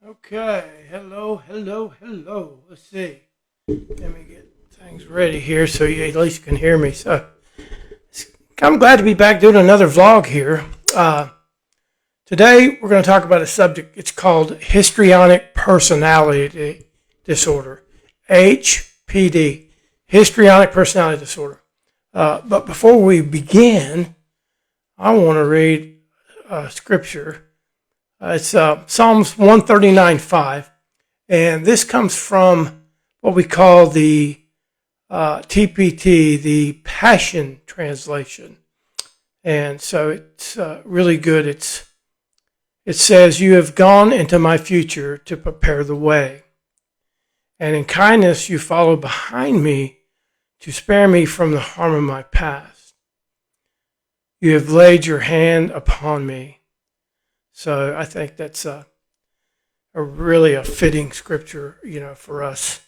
Okay, hello. Let's see. Let me get things ready here so you at least can hear me. So I'm glad to be back doing another vlog here. Today we're going to talk about a subject. It's called Histrionic Personality Disorder, HPD, Histrionic Personality Disorder. But before we begin, I want to read scripture. It's Psalms 139:5, and this comes from what we call the TPT, the Passion Translation. And so it's really good. It says, "You have gone into my future to prepare the way, and in kindness you follow behind me to spare me from the harm of my past. You have laid your hand upon me." So I think that's a really a fitting scripture, for us.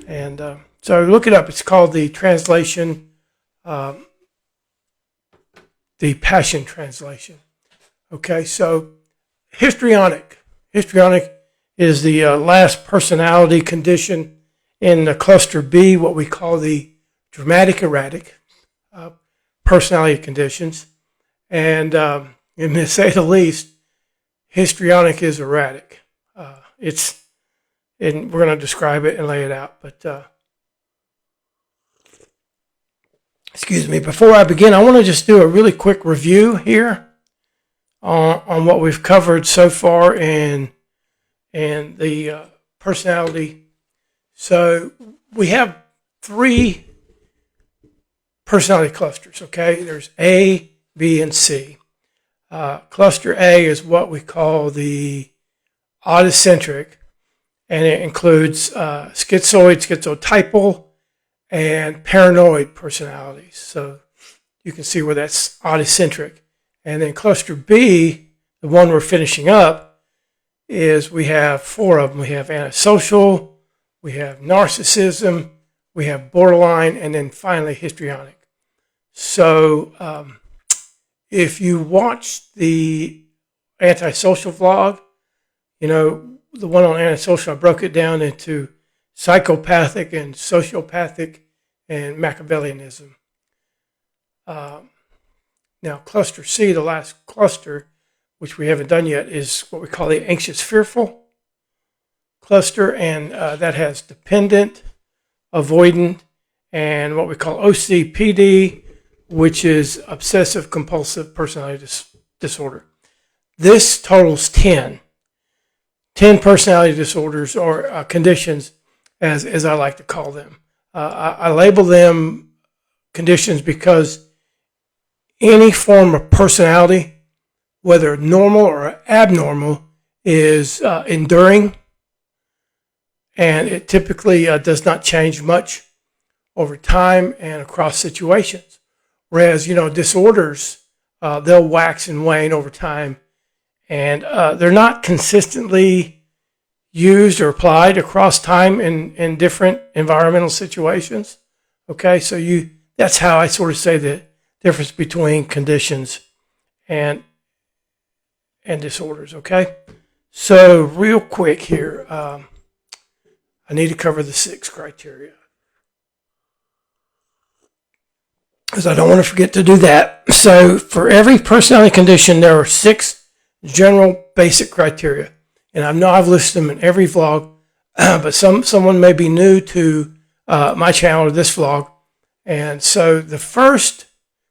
And so look it up. It's called the translation, the Passion Translation. Okay, so histrionic. Histrionic is the last personality condition in the cluster B, what we call the dramatic erratic personality conditions. And to say the least, histrionic is erratic. And we're going to describe it and lay it out. But excuse me. Before I begin, I want to just do a really quick review here on what we've covered so far in the personality. So we have 3 personality clusters. Okay, there's A, B, and C. Cluster A is what we call the autocentric, and it includes schizoid, schizotypal, and paranoid personalities. So you can see where that's autocentric. And then cluster B, the one we're finishing up, is we have 4 of them. We have antisocial, we have narcissism, we have borderline, and then finally histrionic. So if you watch the antisocial vlog, the one on antisocial, I broke it down into psychopathic and sociopathic and Machiavellianism. Now, cluster C, the last cluster, which we haven't done yet, is what we call the anxious fearful cluster, and that has dependent, avoidant, and what we call OCPD, which is obsessive compulsive personality disorder. This totals 10 personality disorders or conditions, as I like to call them. I label them conditions because any form of personality, whether normal or abnormal, is enduring, and it typically does not change much over time and across situations. Whereas, disorders, they'll wax and wane over time, and they're not consistently used or applied across time in different environmental situations. Okay, so that's how I sort of say the difference between conditions and disorders. Okay, so real quick here, I need to cover the 6 criteria, because I don't want to forget to do that. So for every personality condition, there are 6 general basic criteria. And I know I've listed them in every vlog, but someone may be new to my channel or this vlog. And so the first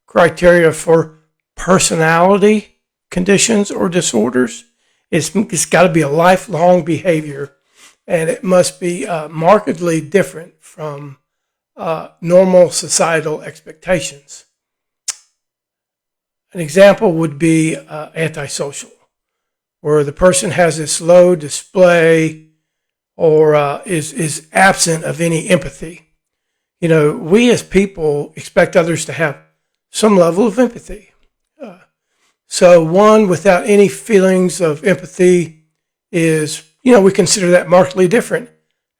criteria for personality conditions or disorders is it's got to be a lifelong behavior, and it must be markedly different from normal societal expectations. An example would be antisocial, where the person has this low display or is absent of any empathy. We as people expect others to have some level of empathy. So one without any feelings of empathy is, we consider that markedly different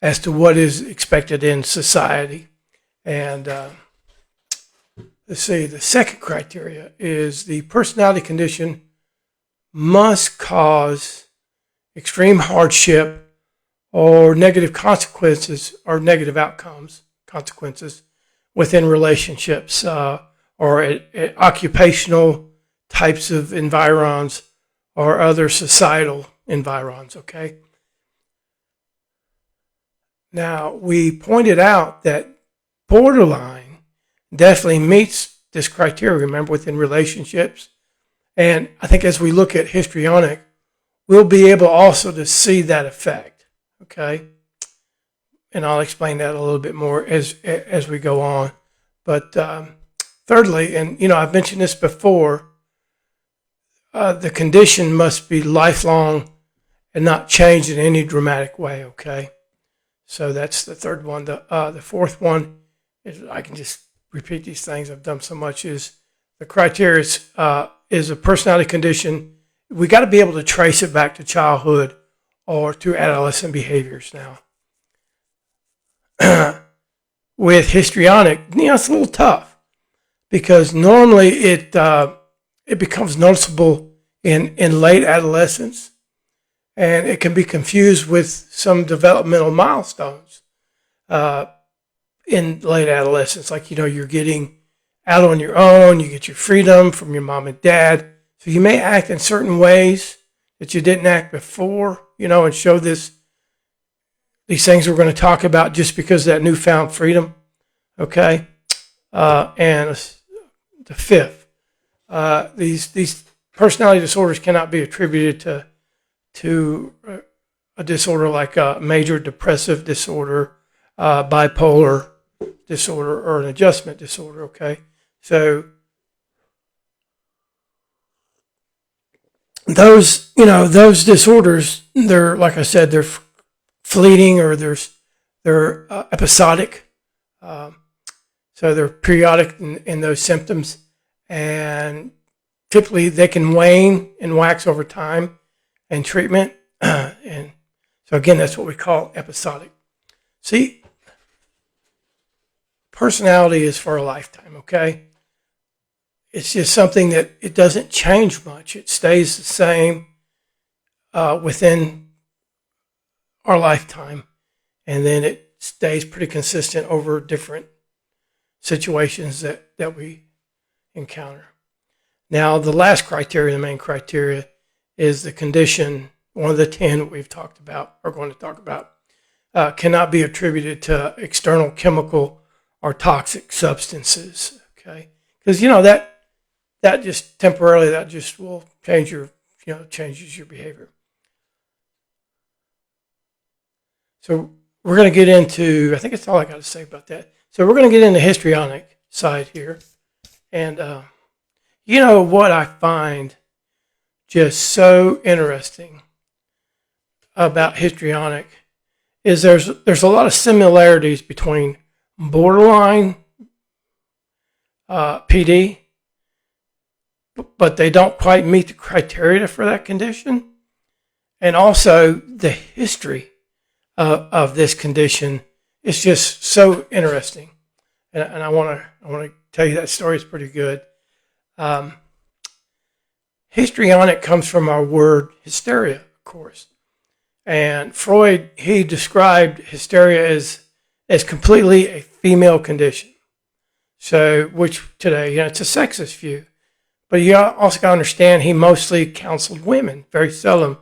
as to what is expected in society. And let's see, the second criteria is the personality condition must cause extreme hardship, or negative consequences or negative outcomes, consequences within relationships, or occupational types of environs or other societal environs, okay? Now, we pointed out that borderline definitely meets this criteria, remember, within relationships. And I think as we look at histrionic, we'll be able also to see that effect, okay? And I'll explain that a little bit more as we go on. But thirdly, and I've mentioned this before, the condition must be lifelong and not change in any dramatic way, okay? So that's the third one. The fourth one is, I can just repeat these things, I've done so much, is the criteria is a personality condition. We got to be able to trace it back to childhood or to adolescent behaviors now. With histrionic, it's a little tough because normally it becomes noticeable in late adolescence, and it can be confused with some developmental milestones in late adolescence. Like, you're getting out on your own, you get your freedom from your mom and dad. So you may act in certain ways that you didn't act before, and show these things we're going to talk about just because of that newfound freedom. Okay. And the fifth, these personality disorders cannot be attributed to a disorder like a major depressive disorder, bipolar disorder, or an adjustment disorder. Okay. So those disorders, they're, like I said, they're fleeting, or they're episodic. So they're periodic in those symptoms, and typically they can wane and wax over time and treatment. And so again, that's what we call episodic. See, personality is for a lifetime, okay? It's just something that it doesn't change much. It stays the same within our lifetime, and then it stays pretty consistent over different situations that we encounter. Now, the last criteria, the main criteria, is the condition, one of the 10 we've talked about, or going to talk about, cannot be attributed to external chemical or toxic substances, okay? Because, that just temporarily, that just will change changes your behavior. So we're going to get into, I think that's all I got to say about that. So we're going to get into histrionic side here. And what I find just so interesting about histrionic is there's a lot of similarities between borderline PD, but they don't quite meet the criteria for that condition. And also the history of this condition is just so interesting. And I want to tell you that story is pretty good. Histrionic comes from our word hysteria, of course. And Freud, he described hysteria as completely a female condition. So, which today, it's a sexist view. But you also got to understand, he mostly counseled women. Very seldom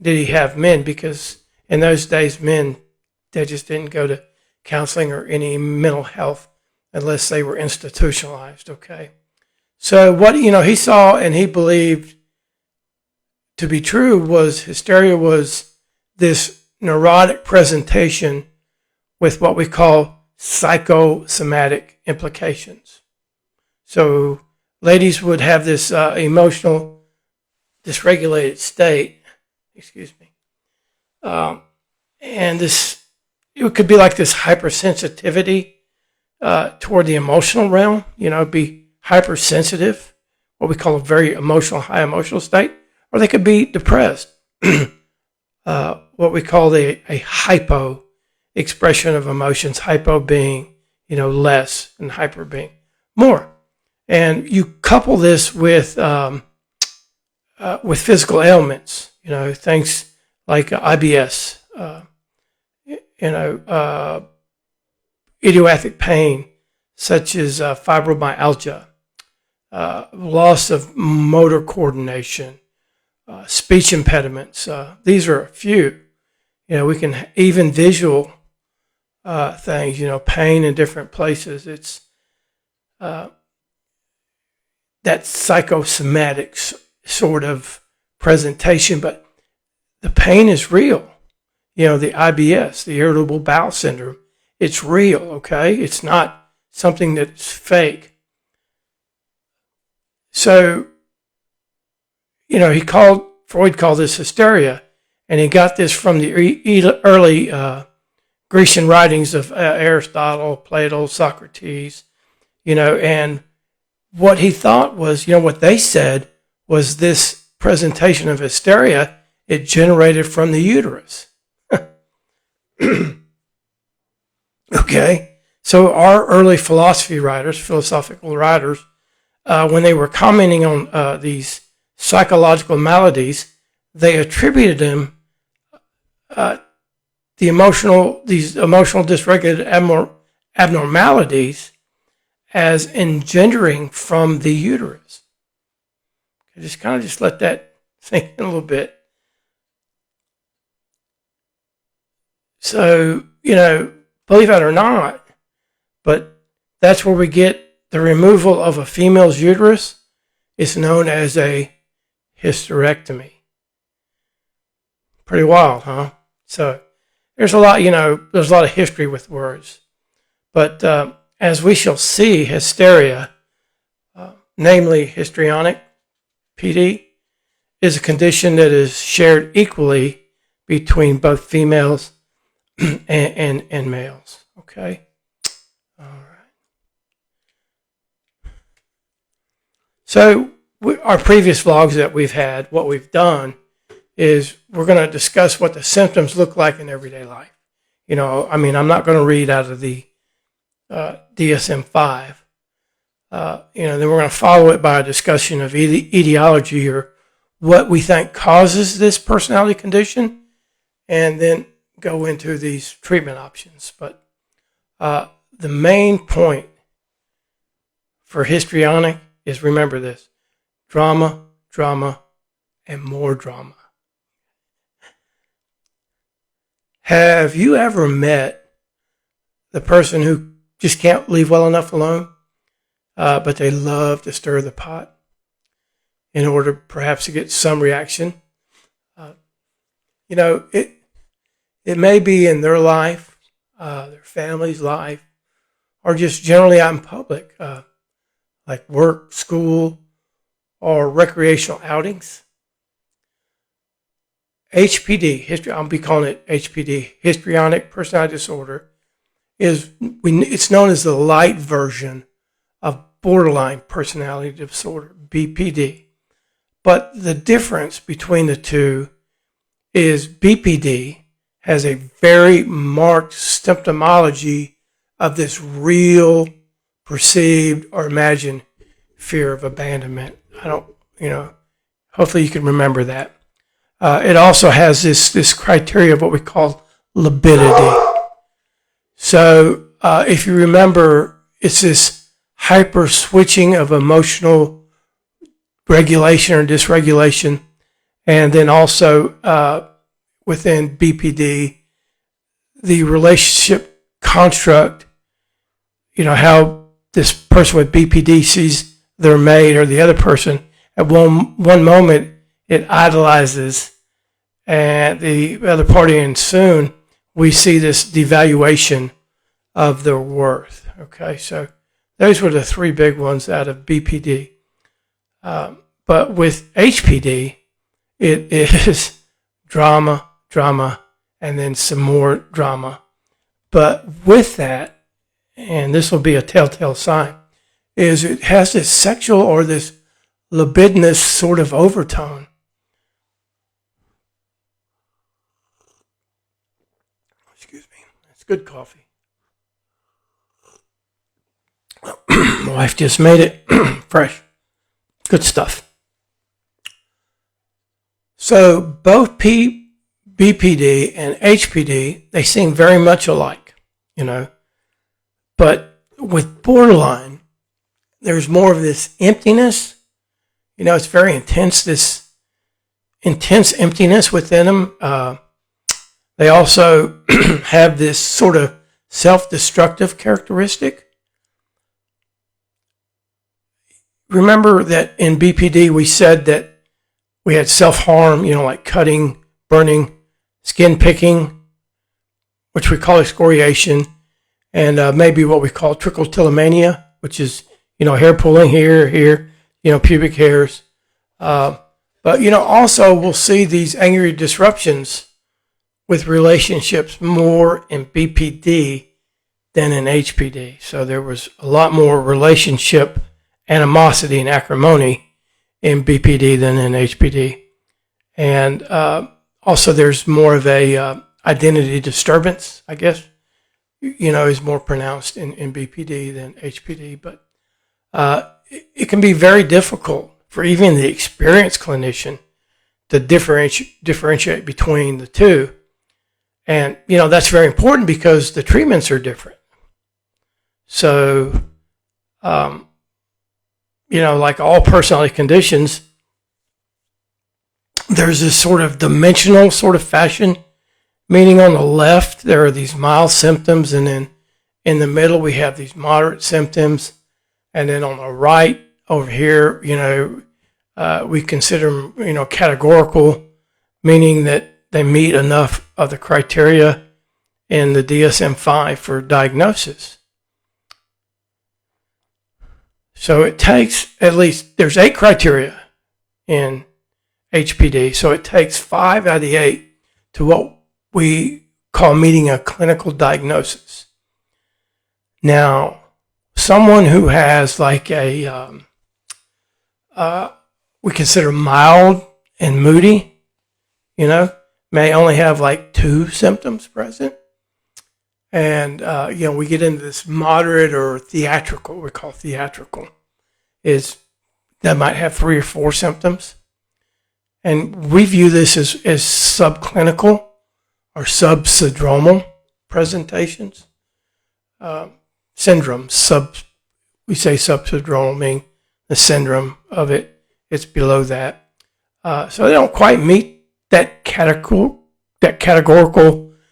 did he have men, because in those days, men, they just didn't go to counseling or any mental health unless they were institutionalized, okay? So what, he saw and he believed to be true was hysteria was this neurotic presentation with what we call psychosomatic implications. So ladies would have this emotional dysregulated state, and it could be like this hypersensitivity toward the emotional realm, be hypersensitive, what we call a very emotional, high emotional state, or they could be depressed, what we call a hypo expression of emotions, hypo being, less, and hyper being more. And you couple this with physical ailments, things like IBS, idiopathic pain, such as fibromyalgia, loss of motor coordination, speech impediments. These are a few. We can even visual things, pain in different places. It's that psychosomatic sort of presentation, but the pain is real. The IBS, the irritable bowel syndrome, it's real, okay? It's not something that's fake. So, Freud called this hysteria, and he got this from the early Grecian writings of Aristotle, Plato, Socrates, and what he thought was, what they said was this presentation of hysteria, it generated from the uterus. Okay, so our early philosophical writers, when they were commenting on these psychological maladies, they attributed them these emotional dysregulated abnormalities as engendering from the uterus. Just let that sink in a little bit. So, believe it or not, but that's where we get the removal of a female's uterus. It's known as a hysterectomy. Pretty wild, huh? So there's a lot, there's a lot of history with words. But as we shall see, hysteria, namely histrionic, PD, is a condition that is shared equally between both females and males. Okay? All right. So our previous vlogs that we've had, what we've done is we're going to discuss what the symptoms look like in everyday life. I'm not going to read out of the DSM-5. Then we're going to follow it by a discussion of etiology, or what we think causes this personality condition, and then go into these treatment options. But the main point for histrionic is, remember this: drama, drama, and more drama. Have you ever met the person who just can't leave well enough alone, but they love to stir the pot in order perhaps to get some reaction? It may be in their life, their family's life, or just generally out in public, like work, school, or recreational outings. HPD, I'll be calling it HPD, histrionic personality disorder, it's known as the light version of borderline personality disorder, BPD. But the difference between the two is BPD has a very marked symptomology of this real, perceived, or imagined fear of abandonment. Hopefully you can remember that. It also has this criteria of what we call libidity. So if you remember, it's this hyper switching of emotional regulation or dysregulation, and then also within BPD, the relationship construct, how this person with BPD sees their mate or the other person. At one moment, it idolizes and the other party, and soon we see this devaluation of their worth. Okay, so those were the three big ones out of BPD. But with HPD, it is drama, drama, and then some more drama. But with that, and this will be a telltale sign, is it has this sexual or this libidinous sort of overtone. Excuse me. It's good coffee. My wife just made it fresh. Good stuff. So both BPD and HPD, they seem very much alike, but with borderline, there's more of this emptiness. It's very intense, this intense emptiness within them. They also have this sort of self-destructive characteristic. Remember that in BPD we said that we had self-harm, like cutting, burning, skin picking, which we call excoriation, and maybe what we call trichotillomania, which is, hair pulling here, pubic hairs. But, also we'll see these angry disruptions with relationships more in BPD than in HPD. So there was a lot more relationship animosity and acrimony in BPD than in HPD. And also there's more of a identity disturbance, I guess, is more pronounced in BPD than HPD. But it can be very difficult for even the experienced clinician to differentiate between the two. And, that's very important because the treatments are different. So, like all personality conditions, there's this sort of dimensional sort of fashion, meaning on the left, there are these mild symptoms, and then in the middle, we have these moderate symptoms. And then on the right over here, we consider them, categorical, meaning that they meet enough of the criteria in the DSM-5 for diagnosis. So it takes there's 8 criteria in HPD. So it takes 5 out of the 8 to what we call meeting a clinical diagnosis. Now, someone who has like we consider mild and moody, may only have like 2 symptoms present. And, we get into this moderate or theatrical, we call theatrical, is that might have 3 or 4 symptoms. And we view this as subclinical or subsyndromal presentations. Syndromes, we say subsyndromal, meaning the syndrome of it, it's below that. So they don't quite meet that categorical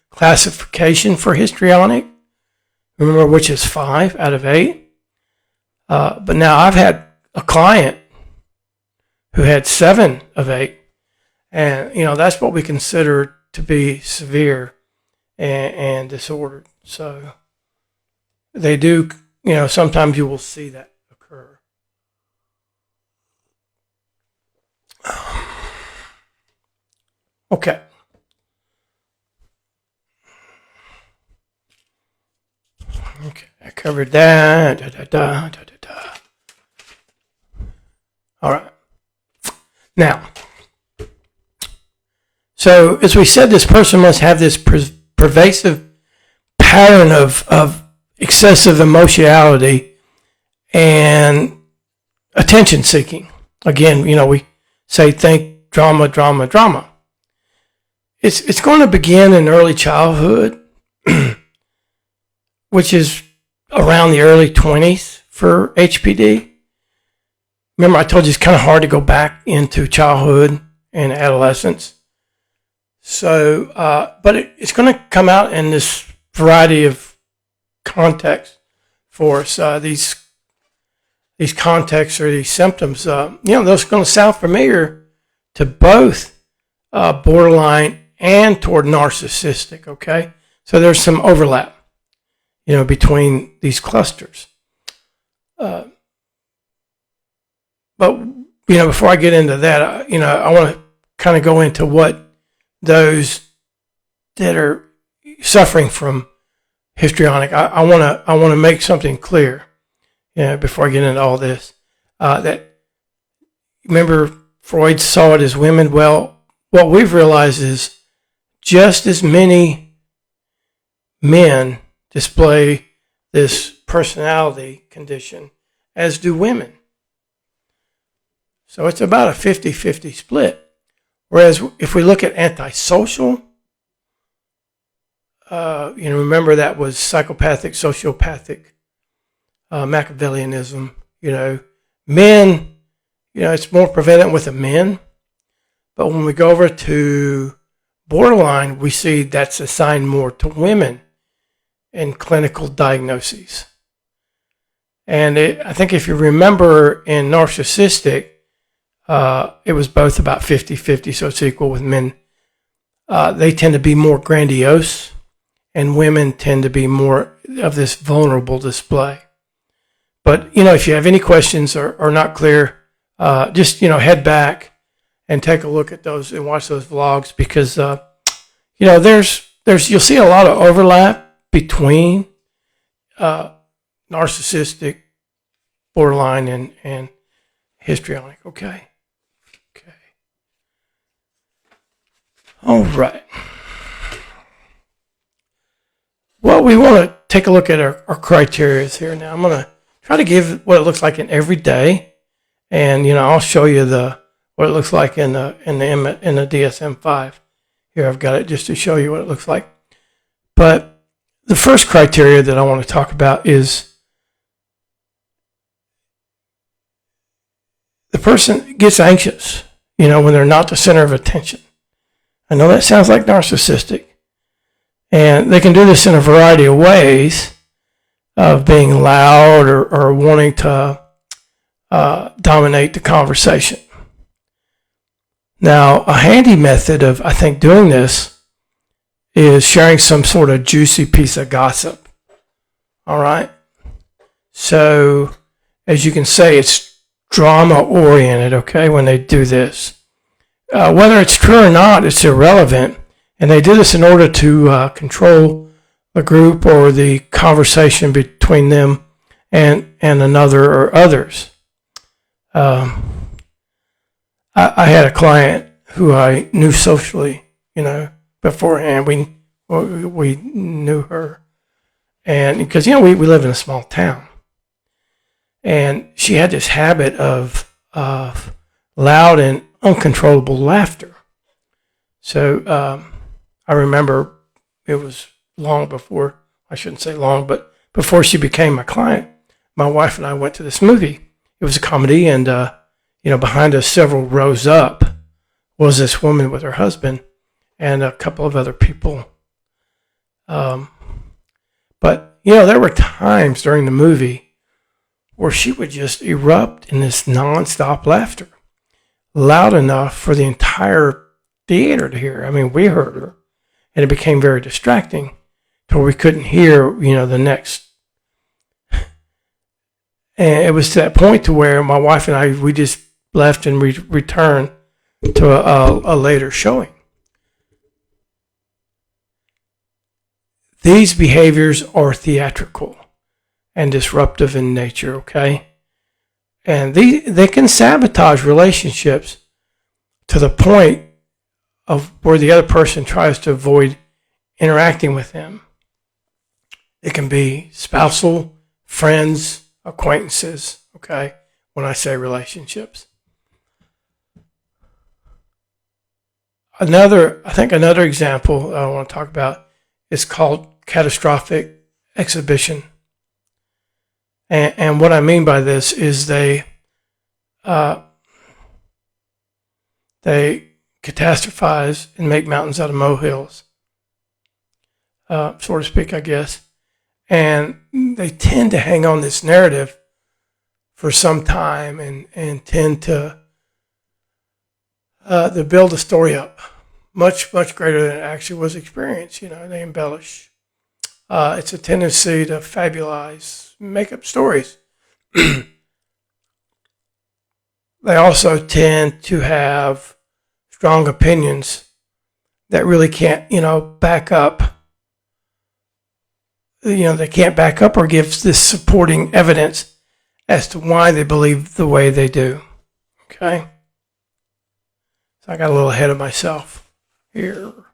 classification for histrionic. Remember, which is 5 out of 8. But now I've had a client who had 7 of 8. And, that's what we consider to be severe and disordered. So they do, sometimes you will see that occur. Okay. Okay, I covered that. All right. Now, so as we said, this person must have this pervasive pattern of excessive emotionality and attention seeking. Again, we say think drama, drama, drama. It's going to begin in early childhood, which is around the early 20s for HPD. Remember, I told you it's kind of hard to go back into childhood and adolescence. So, but it's going to come out in this variety of contexts for us. These contexts or these symptoms, those are going to sound familiar to both borderline and toward narcissistic, okay? So there's some overlap, between these clusters. But, before I get into that, I want to kind of go into what those that are suffering from histrionic, I want to make something clear, before I get into all this, that remember Freud saw it as women. Well, what we've realized is just as many men display this personality condition as do women. So it's about a 50-50 split. Whereas if we look at antisocial remember that was psychopathic, sociopathic, Machiavellianism. Men, it's more prevalent with the men. But when we go over to borderline, we see that's assigned more to women in clinical diagnoses. And I think if you remember in narcissistic, it was both about 50-50, so it's equal with men. They tend to be more grandiose, and women tend to be more of this vulnerable display. But, if you have any questions or are not clear, just, head back and take a look at those and watch those vlogs because, you'll see a lot of overlap between narcissistic, borderline, and histrionic. Okay. All right. Well, we want to take a look at our criteria here now. I'm going to try to give what it looks like in every day, and I'll show you what it looks like in the DSM-5. Here, I've got it just to show you what it looks like. But the first criteria that I want to talk about is the person gets anxious, when they're not the center of attention. I know that sounds like narcissistic. And they can do this in a variety of ways of being loud or wanting to dominate the conversation. Now, a handy method of, I think, doing this is sharing some sort of juicy piece of gossip. All right? So, as you can say, it's drama-oriented, okay, when they do this. Whether it's true or not, it's irrelevant. And they do this in order to control the group or the conversation between them and another or others. I had a client who I knew socially, beforehand. We knew her. And because, we live in a small town. And she had this habit of loud and uncontrollable laughter. So I remember it was long before, I shouldn't say long, but before she became my client, my wife and I went to this movie. It was a comedy, and behind us, several rows up, was this woman with her husband and a couple of other people. But there were times during the movie where she would just erupt in this nonstop laughter, loud enough for the entire theater to hear. I mean, we heard her, and it became very distracting to where we couldn't hear, the next. And it was to that point to where my wife and I, we just left and returned to a later showing. These behaviors are theatrical and disruptive in nature, okay? And they can sabotage relationships to the point of where the other person tries to avoid interacting with them. It can be spousal, friends, acquaintances, okay, when I say relationships. Another example I want to talk about is called catastrophic exhibition. And what I mean by this is they catastrophize and make mountains out of molehills, so to speak, I guess. And they tend to hang on this narrative for some time and tend to build a story up much, much greater than it actually was experienced. They embellish. It's a tendency to fabulize, make up stories. They also tend to have strong opinions that really can't, back up. They can't back up or give this supporting evidence as to why they believe the way they do. Okay? So I got a little ahead of myself here. I'll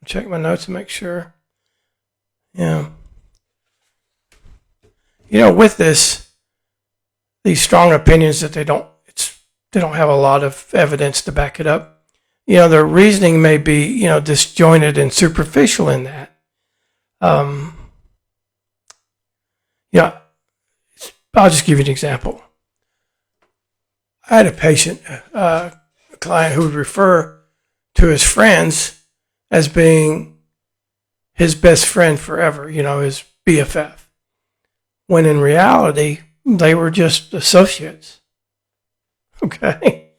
check my notes and make sure. Yeah. With these strong opinions that they don't have a lot of evidence to back it up. Their reasoning may be, disjointed and superficial in that. Um, yeah, I'll just give you an example. I had a patient, a client who would refer to his friends as being his best friend forever, his BFF, when in reality, they were just associates. Okay.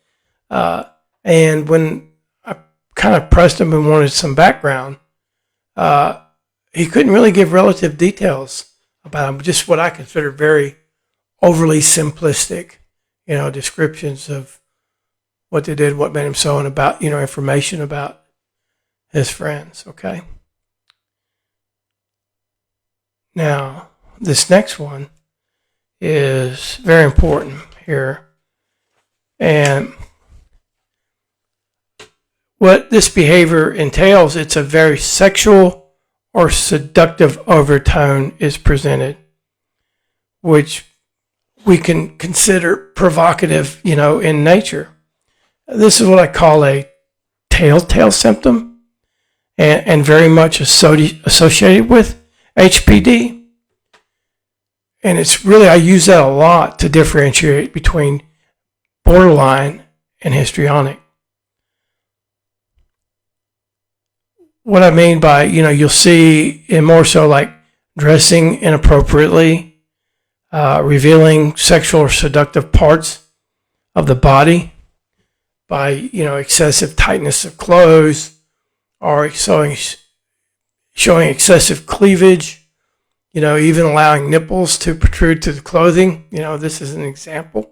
And when I kind of pressed him and wanted some background, he couldn't really give relative details about him, just what I consider very overly simplistic, descriptions of what they did, what made him so, and about, information about his friends. Okay. Now, this next one is very important here. And what this behavior entails, it's a very sexual or seductive overtone is presented, which we can consider provocative, in nature. This is what I call a telltale symptom and very much associated with HPD. And it's really, I use that a lot to differentiate between borderline and histrionic. What I mean by, you'll see in more so like dressing inappropriately, revealing sexual or seductive parts of the body by, excessive tightness of clothes or showing excessive cleavage, even allowing nipples to protrude to the clothing. This is an example.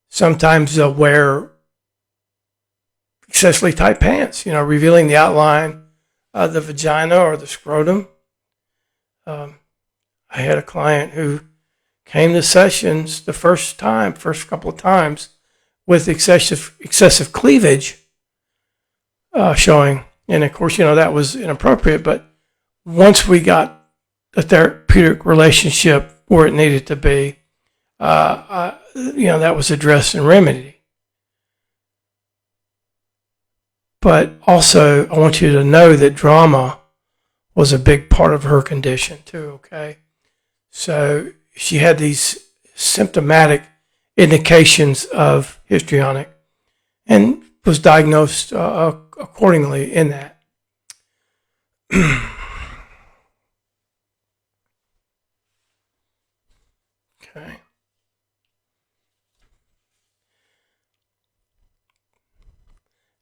Sometimes they'll wear excessively tight pants, revealing the outline of the vagina or the scrotum. I had a client who came to sessions the first couple of times with excessive cleavage showing. And of course, that was inappropriate. But once we got the therapeutic relationship where it needed to be, that was addressed and remedied. But also, I want you to know that drama was a big part of her condition too, okay? So she had these symptomatic indications of histrionic and was diagnosed accordingly in that. Okay.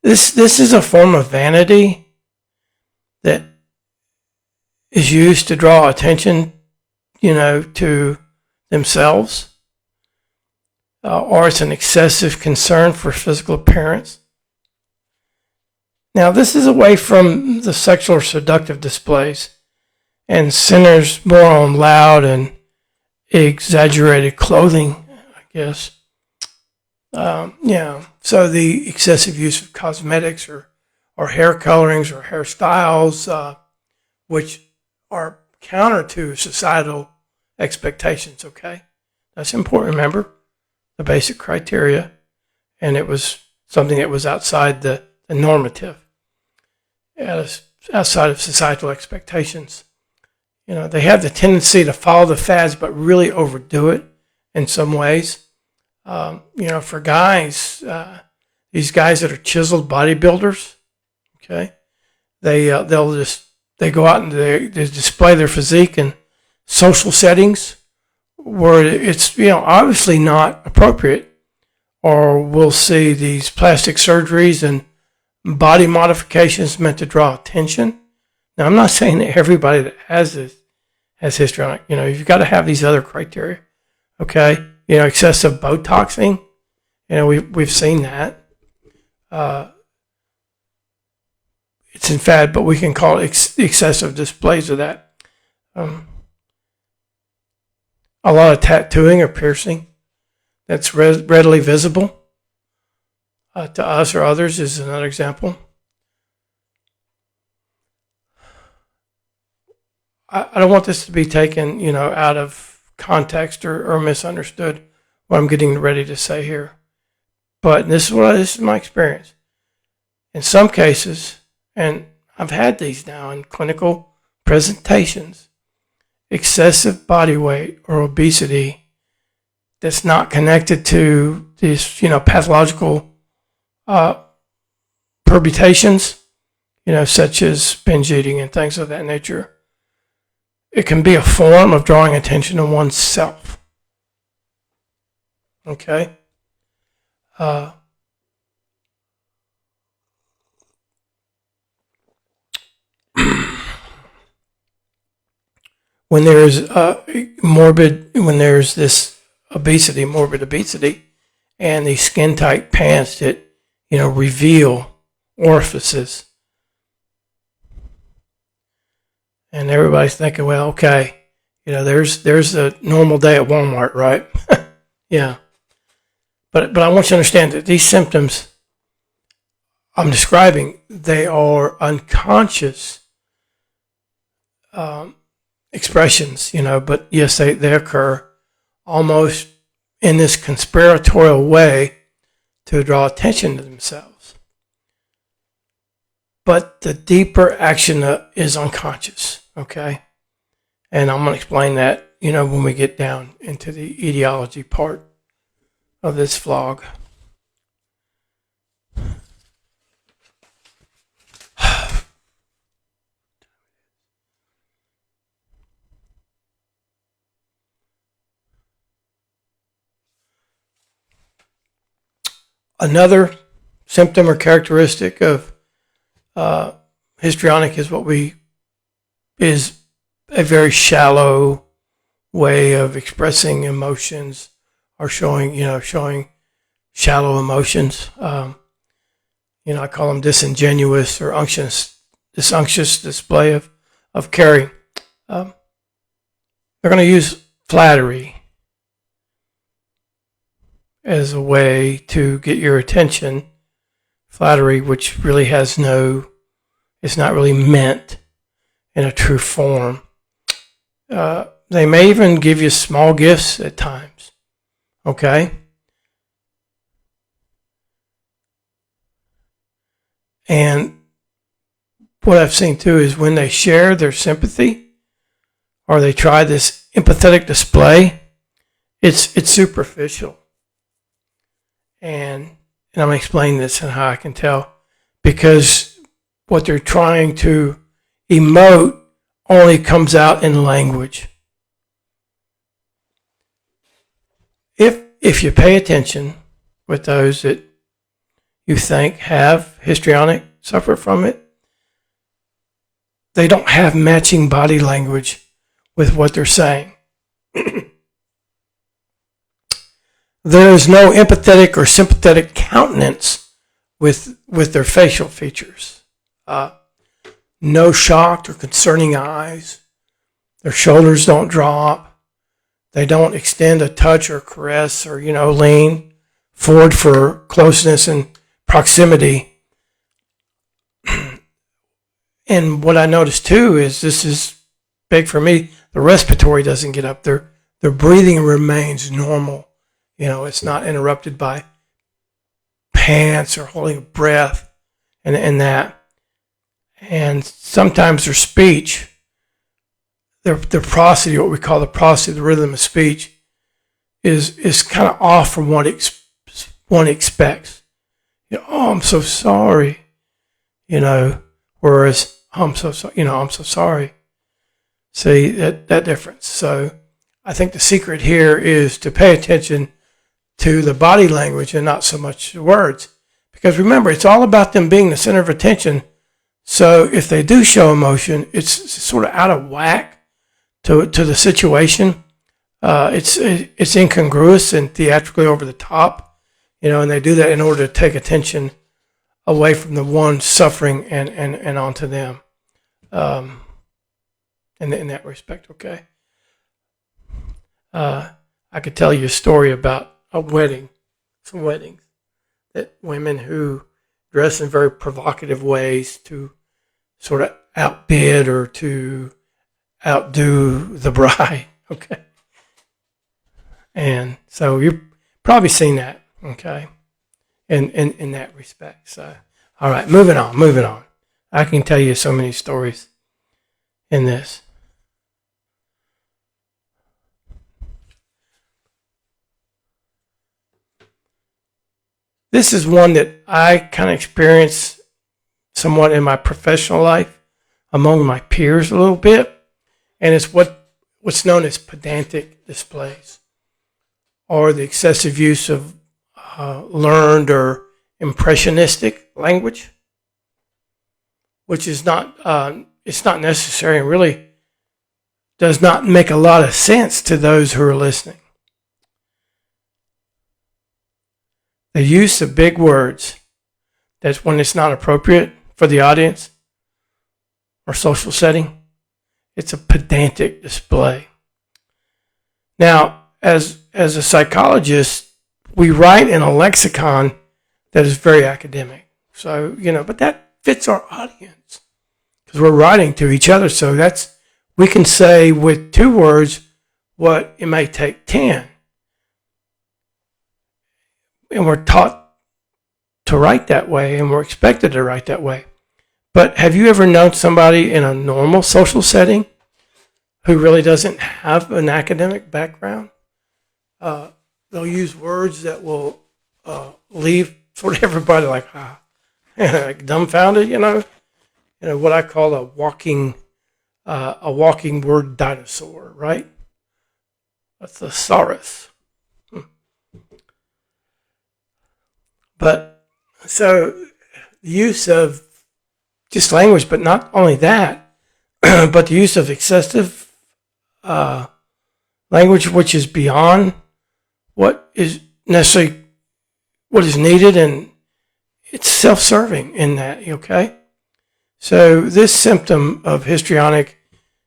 This is a form of vanity that is used to draw attention, to themselves, or it's an excessive concern for physical appearance. Now, this is away from the sexual or seductive displays and centers more on loud and exaggerated clothing, I guess. So the excessive use of cosmetics or hair colorings or hairstyles, which are counter to societal expectations, okay? That's important, remember, the basic criteria. And it was something that was outside the normative, outside of societal expectations. They have the tendency to follow the fads, but really overdo it in some ways. For guys, these guys that are chiseled bodybuilders, okay, they go out and they display their physique in social settings where it's obviously not appropriate, or we'll see these plastic surgeries and body modifications meant to draw attention. Now, I'm not saying that everybody that has this has histrionic. You've got to have these other criteria, okay? Excessive Botoxing. We've seen that. It's in fad, but we can call it excessive displays of that. A lot of tattooing or piercing that's readily visible to us or others is another example. I don't want this to be taken, out of context or misunderstood what I'm getting ready to say here. But this is my experience. In some cases, and I've had these now in clinical presentations. Excessive body weight or obesity that's not connected to these, pathological permutations, such as binge eating and things of that nature. It can be a form of drawing attention to oneself. Okay? When there's this morbid obesity, and these skin tight pants that, reveal orifices. And everybody's thinking, well, okay, there's a normal day at Walmart, right? Yeah. But I want you to understand that these symptoms I'm describing, they are unconscious expressions, but yes, they occur almost in this conspiratorial way to draw attention to themselves. But the deeper action is unconscious, okay? And I'm going to explain that, when we get down into the etiology part of this vlog. Another symptom or characteristic of histrionic is a very shallow way of expressing emotions or showing shallow emotions. I call them disingenuous or unctuous display of caring. They're going to use flattery as a way to get your attention. Flattery, which really it's not really meant in a true form. They may even give you small gifts at times. Okay? And what I've seen too is when they share their sympathy or they try this empathetic display, it's superficial. And I'm going to explain this and how I can tell, because what they're trying to emote only comes out in language. If you pay attention with those that you think have histrionic, suffer from it, they don't have matching body language with what they're saying. There is no empathetic or sympathetic countenance with their facial features. No shocked or concerning eyes. Their shoulders don't drop. They don't extend a touch or caress or, lean forward for closeness and proximity. And what I noticed too is, this is big for me, the respiratory doesn't get up. Their breathing remains normal. It's not interrupted by pants or holding a breath and that. And sometimes their speech, their prosody, what we call the prosody, the rhythm of speech, is kind of off from what one expects. Oh, I'm so sorry. Whereas, oh, I'm so sorry. I'm so sorry. See that difference. So I think the secret here is to pay attention to the body language and not so much the words. Because remember, it's all about them being the center of attention. So if they do show emotion, it's sort of out of whack to the situation. It's incongruous and theatrically over the top, and they do that in order to take attention away from the one suffering and onto them. In that respect, okay. I could tell you a story about some weddings, that women who dress in very provocative ways to sort of outbid or to outdo the bride, okay? And so you've probably seen that, okay, in that respect. So, all right, moving on. I can tell you so many stories in this. This is one that I kind of experienced somewhat in my professional life among my peers a little bit. And it's what's known as pedantic displays, or the excessive use of learned or impressionistic language, which is not it's not necessary and really does not make a lot of sense to those who are listening. The use of big words, that's when it's not appropriate for the audience or social setting. It's a pedantic display. Now, as a psychologist, we write in a lexicon that is very academic. So, but that fits our audience because we're writing to each other. So we can say with 2 words what it may take 10. And we're taught to write that way, and we're expected to write that way. But have you ever known somebody in a normal social setting who really doesn't have an academic background? They'll use words that will leave sort of everybody like dumbfounded. What I call a walking word dinosaur, right? A thesaurus. But so the use of just language, but not only that, but the use of excessive language, which is beyond what is necessarily what is needed, and it's self-serving in that. Okay, so this symptom of histrionic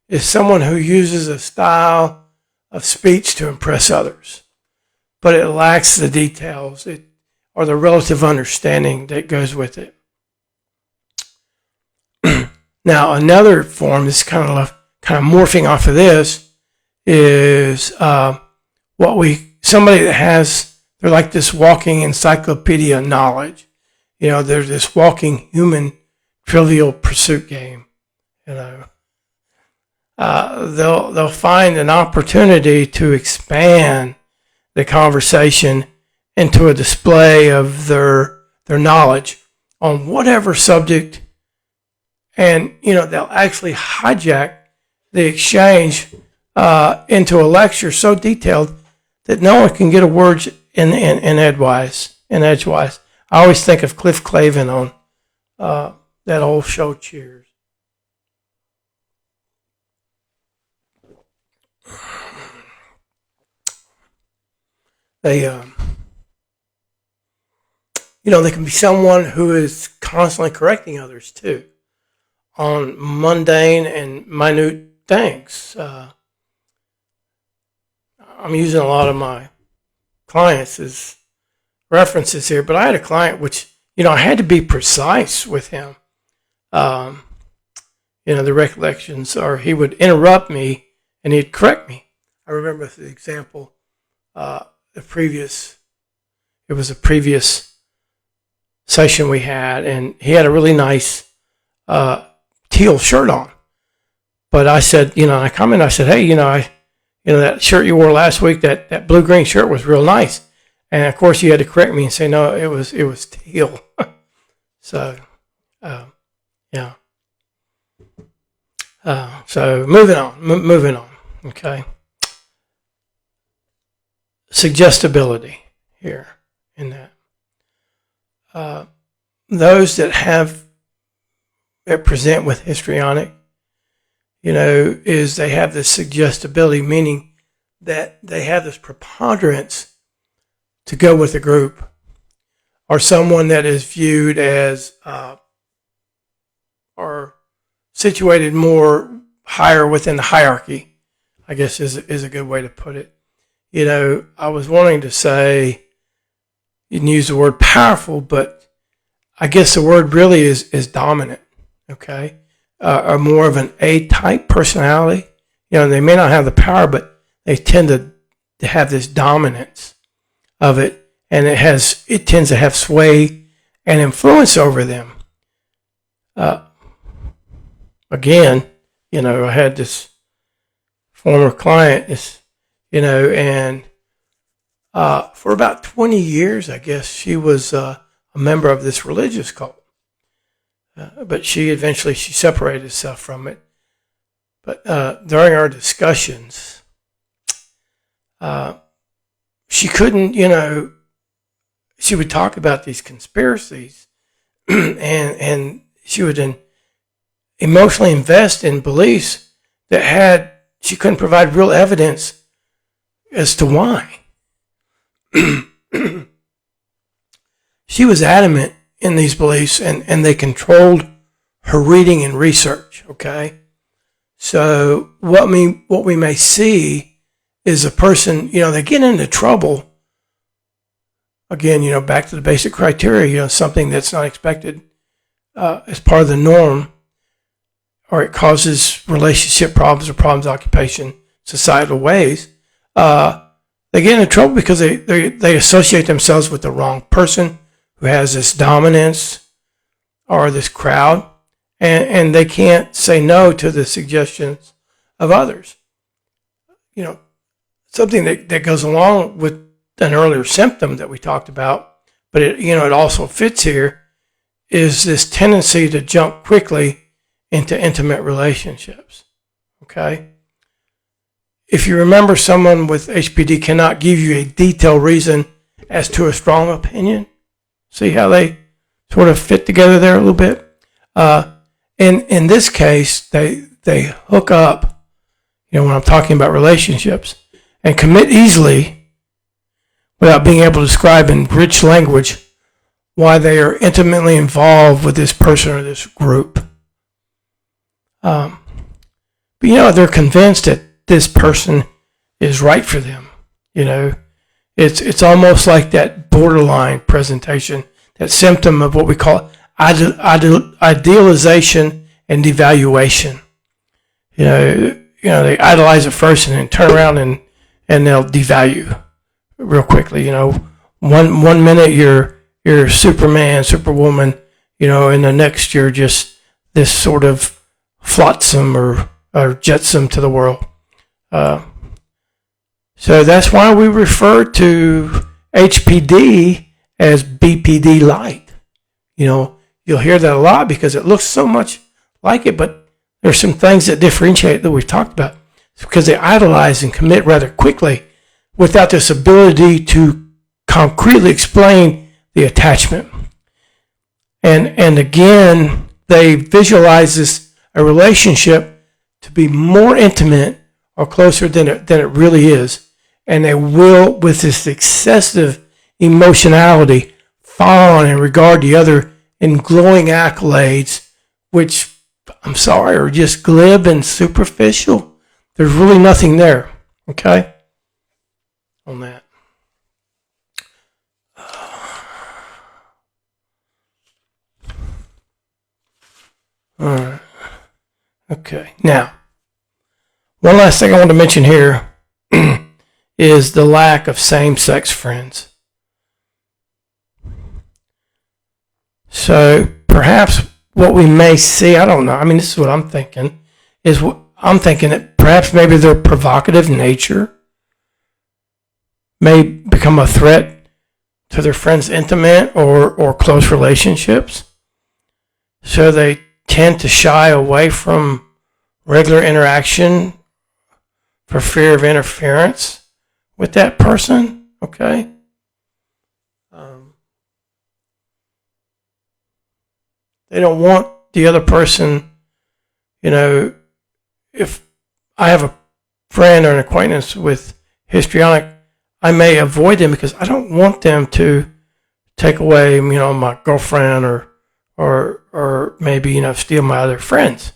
is someone who uses a style of speech to impress others, but it lacks the details or the relative understanding that goes with it. Now, another form is kind of morphing off of this is somebody that they're like this walking encyclopedia knowledge. They're this walking human Trivial Pursuit game. They'll find an opportunity to expand the conversation into a display of their knowledge on whatever subject, and they'll actually hijack the exchange into a lecture so detailed that no one can get a word in edgewise. I always think of Cliff Clavin on that old show Cheers. They can be someone who is constantly correcting others too on mundane and minute things. I'm using a lot of my clients as references here, but I had a client which, I had to be precise with him. The recollections are he would interrupt me and he'd correct me. I remember the example, it was a previous session we had, and he had a really nice teal shirt on. But I said, I commented, I said, hey, that shirt you wore last week, that blue-green shirt was real nice. And of course you had to correct me and say, no, it was teal. So, yeah. So moving on. Okay. Suggestibility here in that. Those that present with histrionic, is they have this suggestibility, meaning that they have this preponderance to go with the group, or someone that is viewed as or situated more higher within the hierarchy, I guess is a good way to put it. I was wanting to say, you can use the word powerful, but I guess the word really is dominant, okay? Or more of an A-type personality. They may not have the power, but they tend to have this dominance of it, and it tends to have sway and influence over them. again, I had this former client, and for about 20 years, I guess, she was a member of this religious cult. But she eventually separated herself from it. But during our discussions, she couldn't, she would talk about these conspiracies and she would emotionally invest in beliefs that she couldn't provide real evidence as to why. She was adamant in these beliefs, and they controlled her reading and research, okay? So what we may see is a person, they get into trouble. Again, back to the basic criteria, something that's not expected as part of the norm, or it causes relationship problems or problems, occupation, societal ways. They get into trouble because they associate themselves with the wrong person who has this dominance or this crowd, and they can't say no to the suggestions of others. Something that goes along with an earlier symptom that we talked about, but it also fits here, is this tendency to jump quickly into intimate relationships. Okay? If you remember, someone with HPD cannot give you a detailed reason as to a strong opinion. See how they sort of fit together there a little bit? In this case, they hook up, when I'm talking about relationships, and commit easily without being able to describe in rich language why they are intimately involved with this person or this group. But they're convinced that this person is right for them. It's almost like that borderline presentation, that symptom of what we call idealization and devaluation. They idolize it first and then turn around and they'll devalue real quickly. One minute you're Superman, Superwoman, and the next you're just this sort of flotsam or jetsam to the world. So that's why we refer to HPD as BPD light. You'll hear that a lot because it looks so much like it, but there's some things that differentiate that we've talked about. It's because they idolize and commit rather quickly without this ability to concretely explain the attachment. And again, they visualize a relationship to be more intimate or closer than it really is. And they will, with this excessive emotionality, fall on and regard the other in glowing accolades, which, I'm sorry, are just glib and superficial. There's really nothing there, okay, on that. All right. Okay. Now, one last thing I want to mention here is the lack of same-sex friends. So perhaps what we may see, I don't know, this is what I'm thinking, that perhaps maybe their provocative nature may become a threat to their friends' intimate or close relationships. So they tend to shy away from regular interaction for fear of interference with that person, okay? They don't want the other person, if I have a friend or an acquaintance with histrionic, I may avoid them because I don't want them to take away, my girlfriend or maybe, steal my other friends.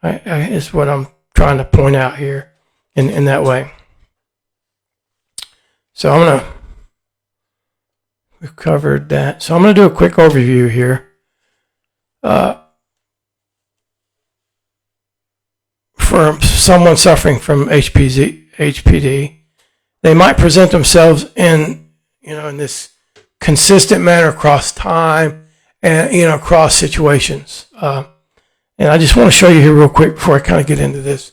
Is what I'm trying to point out here in that way. So we've covered that. So I'm going to do a quick overview here. For someone suffering from HPD, they might present themselves in this consistent manner across time and, across situations. And I just want to show you here real quick before I kind of get into this.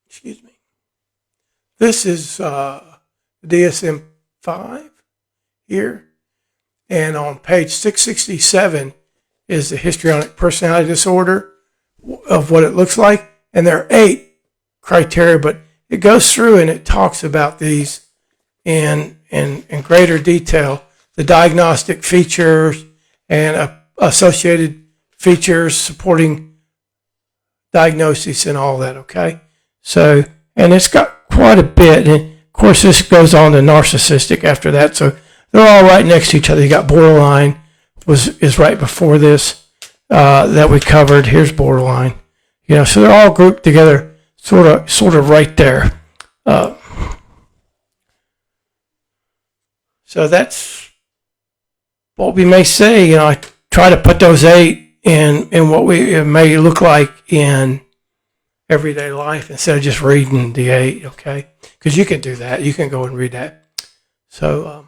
Excuse me. This is DSM-5 here. And on page 667 is the histrionic personality disorder of what it looks like. And there are 8 criteria, but it goes through and it talks about these in greater detail. The diagnostic features and associated features supporting diagnosis and all that, okay? So, and it's got quite a bit. And of course, this goes on to narcissistic after that. So they're all right next to each other. You got borderline is right before this that we covered. Here's borderline. So they're all grouped together, sort of right there. So that's what we may say. I try to put those 8 in what it may look like in everyday life instead of just reading the 8, okay? Because you can do that. You can go and read that. So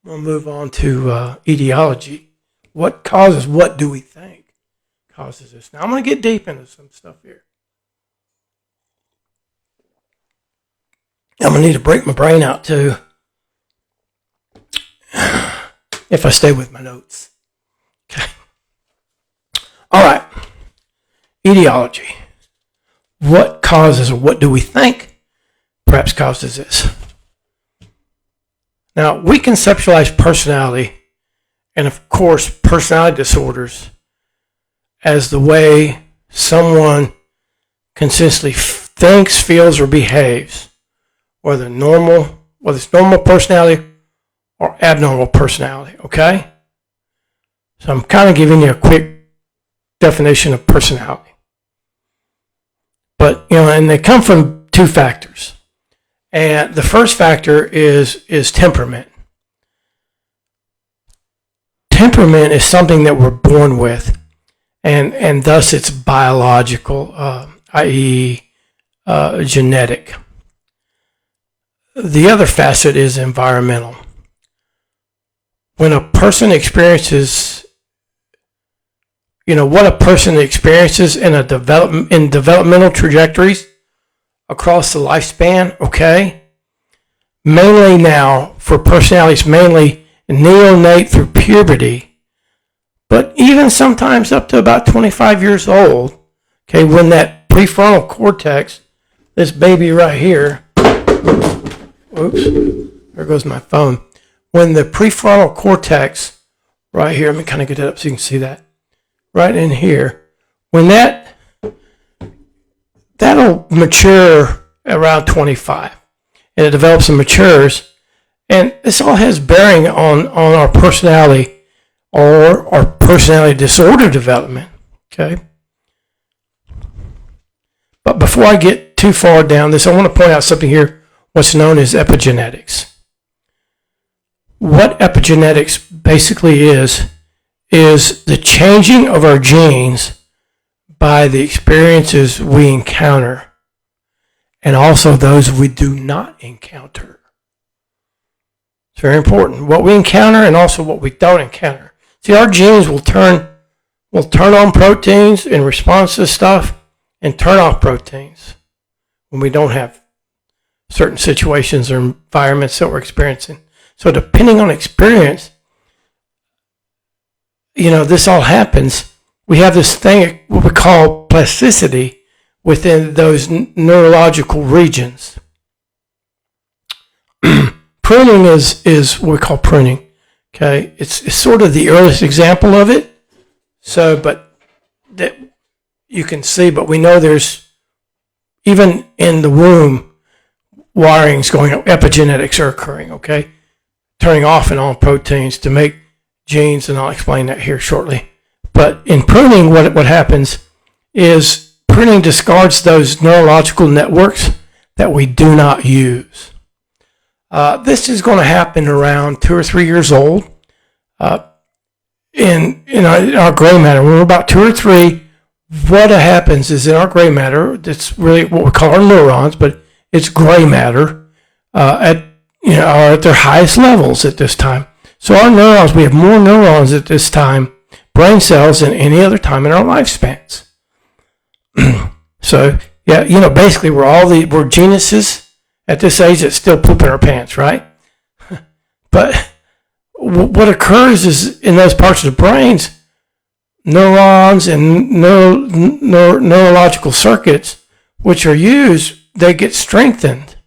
we'll move on to etiology. What causes, what do we think causes this? Now I'm going to get deep into some stuff here. I'm going to need to break my brain out too, if I stay with my notes. Okay. All right. Etiology. What causes, or what do we think perhaps causes this? Now, we conceptualize personality and, of course, personality disorders as the way someone consistently thinks, feels, or behaves, whether it's normal personality or abnormal personality, okay? So I'm kind of giving you a quick definition of personality. But, and they come from 2 factors. And the first factor is temperament. Temperament is something that we're born with, and thus it's biological, i.e. Genetic. The other facet is environmental. When a person experiences, what a person experiences in developmental trajectories across the lifespan, okay? Mainly now, for personalities, mainly neonate through puberty, but even sometimes up to about 25 years old, okay, when that prefrontal cortex, this baby right here, oops, there goes my phone. When the prefrontal cortex right here, let me kind of get it up so you can see that, right in here, when that'll mature around 25, and it develops and matures, and this all has bearing on our personality or our personality disorder development, okay? But before I get too far down this, I want to point out something here, what's known as epigenetics. What epigenetics basically is the changing of our genes by the experiences we encounter and also those we do not encounter. It's very important. What we encounter and also what we don't encounter. See, our genes will turn on proteins in response to stuff and turn off proteins when we don't have certain situations or environments that we're experiencing. So depending on experience, this all happens. We have this thing, what we call plasticity, within those neurological regions. Pruning is what we call pruning. Okay, it's sort of the earliest example of it. So, but that you can see, but we know there's, even in the womb, wirings going up, epigenetics are occurring, okay? Turning off and on proteins to make genes, and I'll explain that here shortly. But in pruning, what happens is pruning discards those neurological networks that we do not use. This is going to happen around 2 or 3 years old. In our gray matter, when we're about 2 or 3, what happens is in our gray matter, that's really what we call our neurons, but it's gray matter at their highest levels at this time. So our neurons, we have more neurons at this time, brain cells, than any other time in our lifespans. So, yeah, basically we're geniuses at this age that still poop in our pants, right? But what occurs is in those parts of the brains, neurons and neurological circuits which are used, they get strengthened,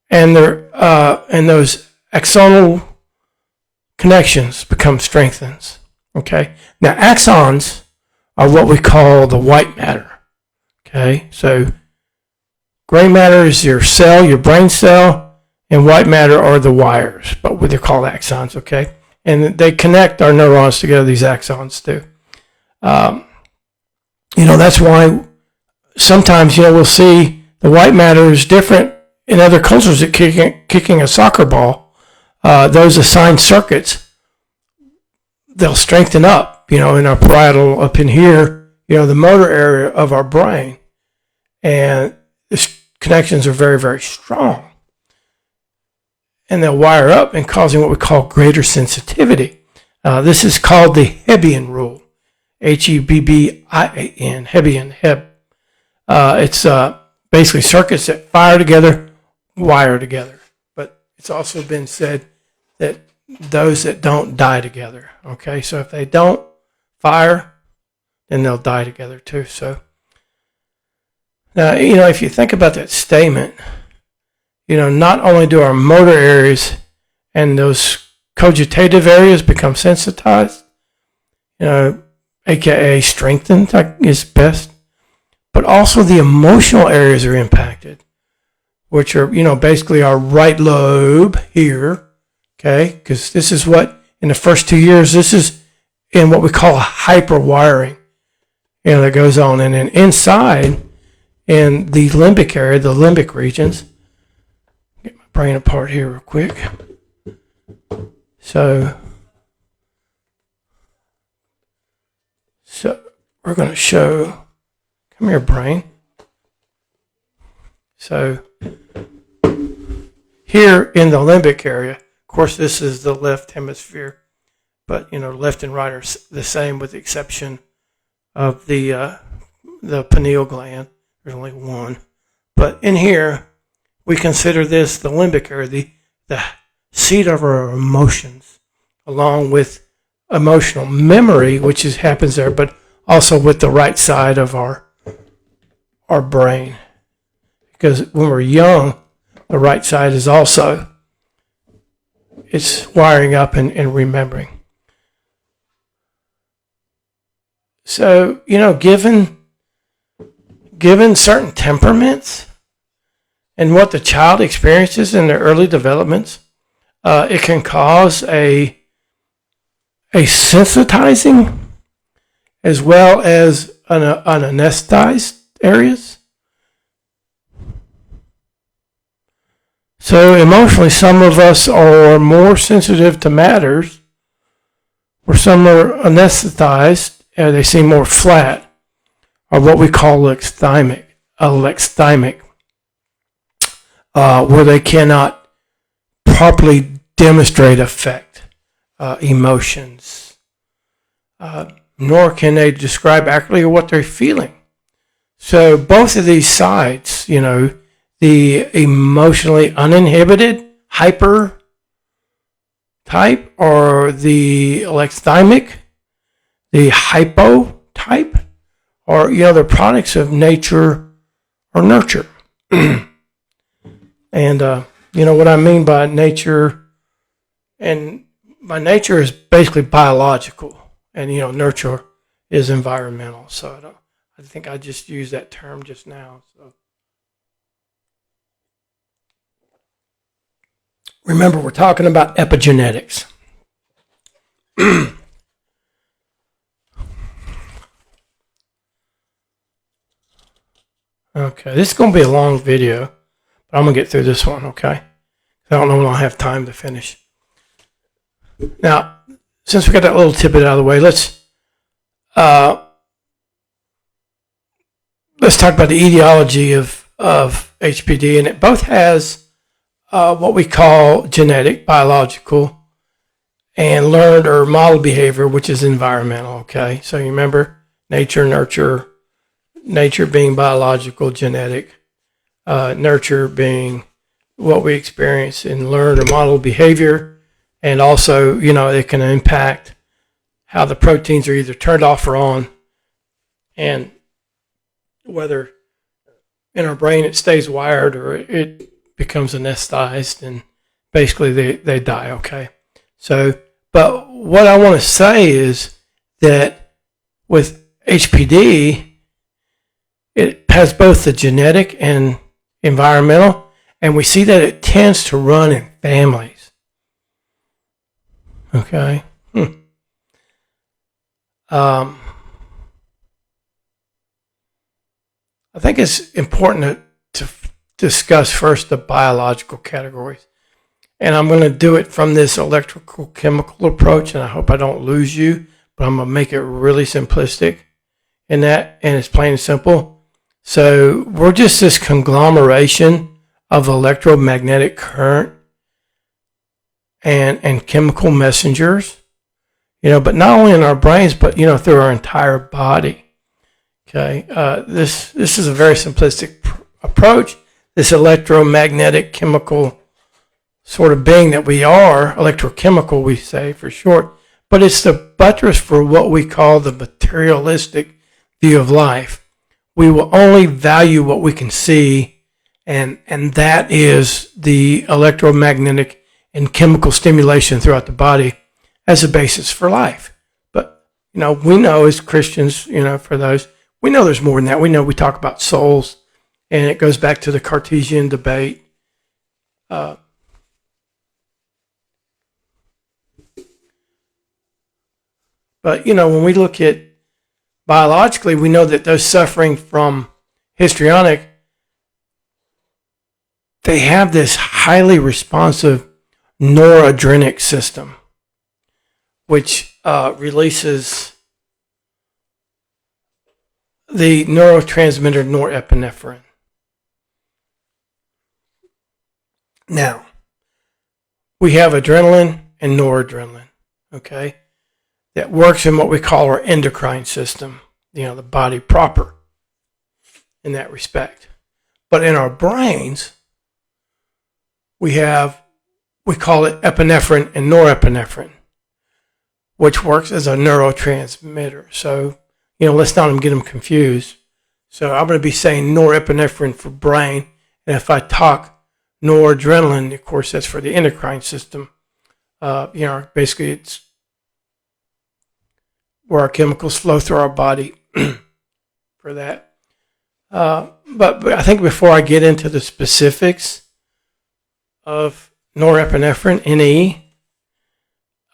and those axonal connections become strengthened. Okay. Now axons are what we call the white matter. Okay. So gray matter is your cell, your brain cell, and white matter are the wires, but they're called axons. Okay. And they connect our neurons together. These axons do. That's why sometimes, we'll see the white matter is different in other cultures at kicking a soccer ball. Those assigned circuits, they'll strengthen up, in our parietal up in here, the motor area of our brain. And the connections are very, very strong. And they'll wire up and causing what we call greater sensitivity. This is called the Hebbian rule. Hebbian, Hebbian. It's basically circuits that fire together, wire together. But it's also been said that those that don't die together. Okay, so if they don't fire, then they'll die together too. So now, if you think about that statement, not only do our motor areas and those cogitative areas become sensitized, aka strengthened is best, but also the emotional areas are impacted, which are, basically our right lobe here, okay? Because this is what, in the first 2 years, this is in what we call a hyperwiring, that goes on. And then inside, in the limbic area, the limbic regions, get my brain apart here real quick. So we're going to show, come here, brain. So here in the limbic area, of course, this is the left hemisphere, but, left and right are the same with the exception of the pineal gland. There's only one. But in here, we consider this the limbic area, the seat of our emotions, along with emotional memory, which happens there, but also with the right side of our brain. Because when we're young, the right side is also, it's wiring up and remembering. So, given certain temperaments and what the child experiences in their early developments, it can cause a sensitizing as well as an anesthetized areas. So emotionally, some of us are more sensitive to matters, where some are anesthetized, and they seem more flat, or what we call alexithymic, where they cannot properly demonstrate affect, emotions, nor can they describe accurately what they're feeling. So both of these sides, the emotionally uninhibited hyper type, or the alexithymic, the hypo type, or they're products of nature or nurture. And what I mean by nature, and by nature is basically biological, and nurture is environmental. So I think I just used that term just now. So remember, we're talking about epigenetics. Okay, this is going to be a long video, but I'm going to get through this one, okay? I don't know when I'll have time to finish. Now, since we got that little tidbit out of the way, let's talk about the etiology of HPD, and it both has what we call genetic, biological, and learned or model behavior, which is environmental. Okay, so you remember nature, nurture, nature being biological, genetic, nurture being what we experience in learned or model behavior, and also, it can impact how the proteins are either turned off or on, and whether in our brain it stays wired or it becomes anesthetized, and basically they die. Okay, so but what I want to say is that with HPD, it has both the genetic and environmental, and we see that it tends to run in families. Okay. I think it's important to discuss first the biological categories. And I'm going to do it from this electrical chemical approach, and I hope I don't lose you, but I'm going to make it really simplistic in that, and it's plain and simple. So we're just this conglomeration of electromagnetic current and chemical messengers, but not only in our brains, but, through our entire body. Okay, this is a very simplistic approach. This electromagnetic chemical sort of being that we are, electrochemical we say for short, but it's the buttress for what we call the materialistic view of life. We will only value what we can see, and that is the electromagnetic and chemical stimulation throughout the body as a basis for life. But, we know as Christians, for those, we know there's more than that. We know we talk about souls, and it goes back to the Cartesian debate. But, when we look at biologically, we know that those suffering from histrionic, they have this highly responsive noradrenergic system, which releases the neurotransmitter norepinephrine. Now, we have adrenaline and noradrenaline, okay, that works in what we call our endocrine system, the body proper in that respect. But in our brains, we call it epinephrine and norepinephrine, which works as a neurotransmitter. So, let's not get them confused. So I'm going to be saying norepinephrine for brain, and if I talk noradrenaline, of course, that's for the endocrine system. Basically it's where our chemicals flow through our body for that. But I think before I get into the specifics of norepinephrine, NE,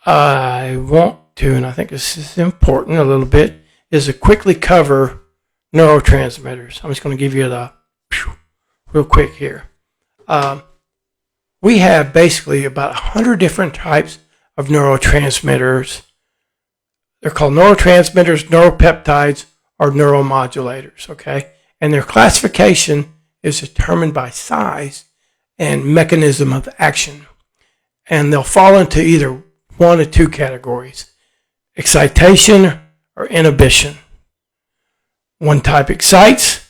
I want to, and I think this is important a little bit, is to quickly cover neurotransmitters. I'm just going to give you the real quick here. We have basically about 100 different types of neurotransmitters. They're called neurotransmitters, neuropeptides, or neuromodulators, okay? And their classification is determined by size and mechanism of action. And they'll fall into either one or two categories: excitation or inhibition. One type excites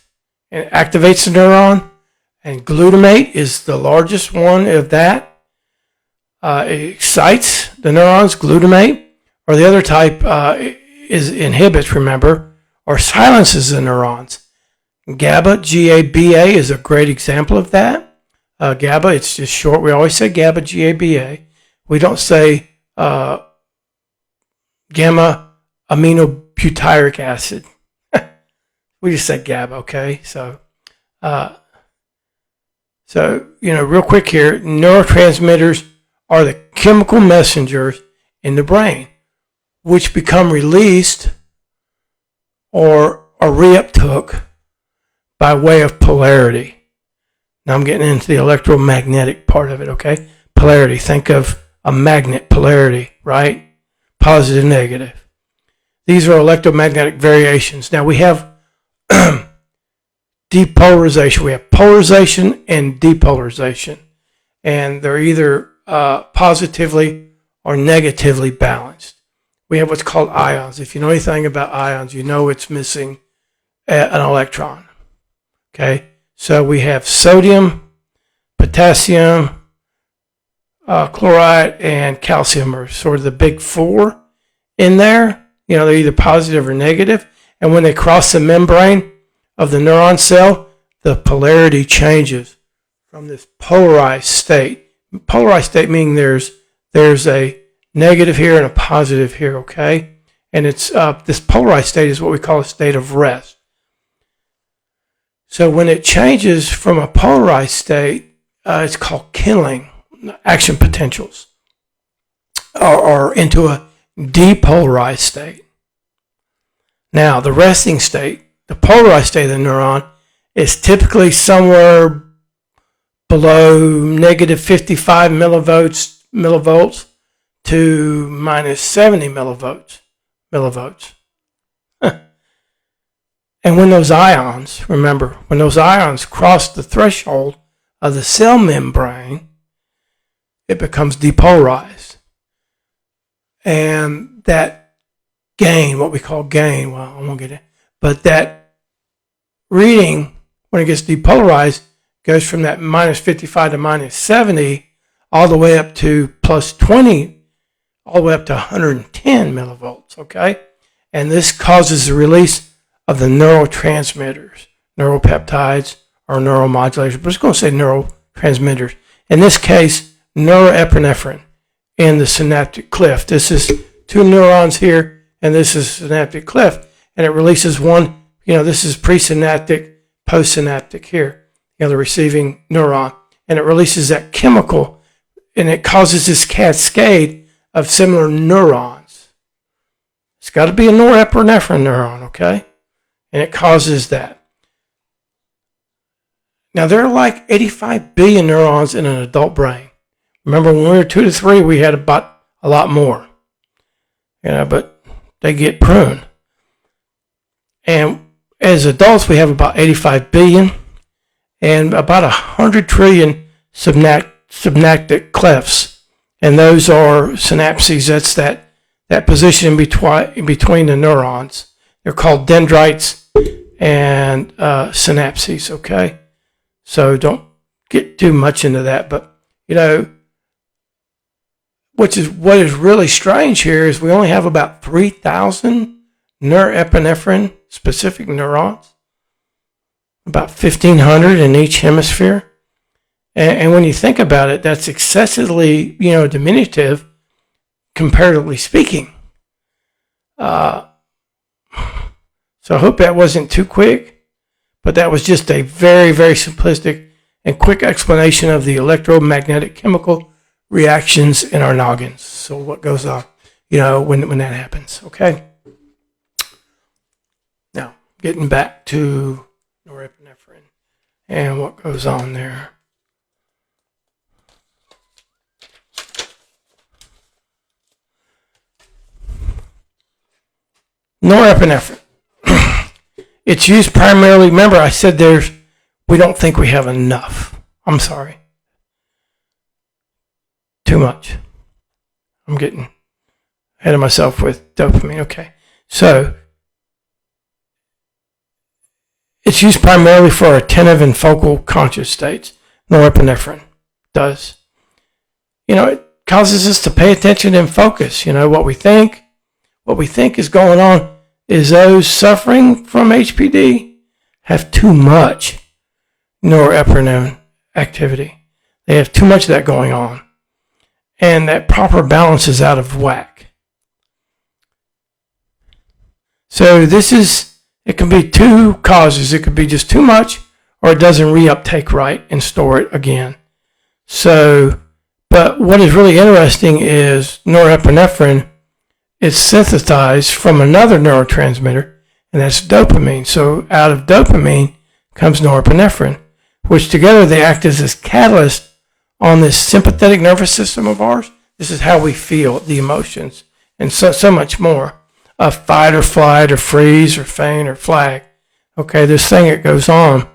and activates the neuron, and glutamate is the largest one of that. It excites the neurons, glutamate, or the other type inhibits, remember, or silences the neurons. GABA, G-A-B-A, is a great example of that. GABA, it's just short. We always say GABA, G-A-B-A. We don't say gamma aminobutyric acid. We just say GABA, okay? So, real quick here, neurotransmitters are the chemical messengers in the brain, which become released or are reuptook by way of polarity. Now I'm getting into the electromagnetic part of it, okay? Polarity, think of a magnet polarity, right? Positive, negative. These are electromagnetic variations. Now we have depolarization. We have polarization and depolarization. And they're either positively are negatively balanced. We have what's called ions. If you know anything about ions, you know it's missing an electron. Okay, so we have sodium, potassium, chloride, and calcium are sort of the big four in there. You know, they're either positive or negative. And when they cross the membrane of the neuron cell, the polarity changes from this polarized state. Polarized state meaning there's a negative here and a positive here, okay? And it's this polarized state is what we call a state of rest. So when it changes from a polarized state, it's called kindling, action potentials, or into a depolarized state. Now, the resting state, the polarized state of the neuron, is typically somewhere below negative 55 millivolts to minus 70 millivolts. And when those ions, remember, when those ions cross the threshold of the cell membrane, it becomes depolarized. And that gain, what we call gain, well, I won't get it, but that reading, when it gets depolarized, goes from that minus 55 to minus 70 all the way up to plus 20, all the way up to 110 millivolts, okay? And this causes the release of the neurotransmitters, neuropeptides or neuromodulators, but it's going to say neurotransmitters. In this case, norepinephrine in the synaptic cleft. This is two neurons here, and this is synaptic cleft, and it releases one, this is presynaptic, postsynaptic here, the receiving neuron, and it releases that chemical, and it causes this cascade of similar neurons. It's got to be a norepinephrine neuron, okay? And it causes that. Now, there are like 85 billion neurons in an adult brain. Remember, when we were 2 to 3, we had about a lot more. But they get pruned. And as adults, we have about 85 billion and about 100 trillion synaptic clefts. And those are synapses. That's that position in between the neurons. They're called dendrites and synapses, okay? So don't get too much into that. But, what is really strange here is we only have about 3,000 norepinephrine specific neurons, about 1,500 in each hemisphere. And when you think about it, that's excessively, diminutive, comparatively speaking. So I hope that wasn't too quick, but that was just a very, very simplistic and quick explanation of the electromagnetic chemical reactions in our noggins. So what goes on, when that happens, okay? Now, getting back to norepinephrine and what goes on there. Norepinephrine. It's used primarily, remember I said we don't think we have enough. I'm sorry. Too much. I'm getting ahead of myself with dopamine. Okay. So, it's used primarily for attentive and focal conscious states. Norepinephrine does. It causes us to pay attention and focus. What we think is going on is those suffering from HPD have too much norepinephrine activity. They have too much of that going on. And that proper balance is out of whack. So it can be two causes. It could be just too much, or it doesn't reuptake right and store it again. So, but what is really interesting is norepinephrine is synthesized from another neurotransmitter, and that's dopamine. So out of dopamine comes norepinephrine, which together they act as this catalyst on this sympathetic nervous system of ours. This is how we feel the emotions, and so much more. Fight or flight or freeze or faint or flag. Okay, this thing that goes on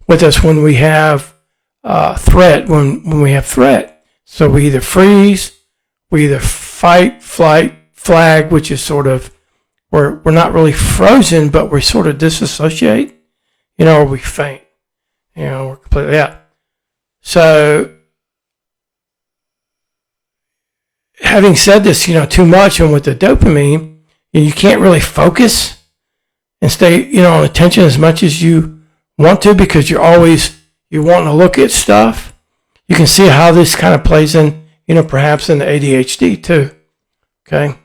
with us when we have threat, when we have threat. So we either freeze, we either fight, flight, flag, which is sort of, we're not really frozen, but we sort of disassociate, or we faint, we're completely out. So, having said this, too much, and with the dopamine, you can't really focus and stay, on attention as much as you want to, because you want to look at stuff. You can see how this kind of plays in, perhaps in the ADHD too. Okay.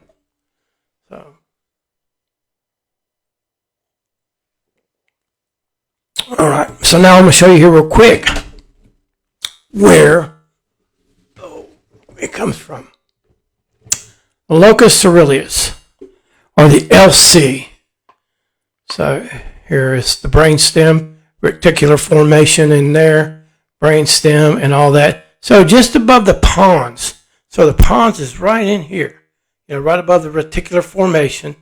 So, all right. So now I'm going to show you here real quick where it comes from. The locus coeruleus, or the LC. So here is the brainstem, reticular formation in there, brainstem and all that. So just above the pons. So the pons is right in here, right above the reticular formation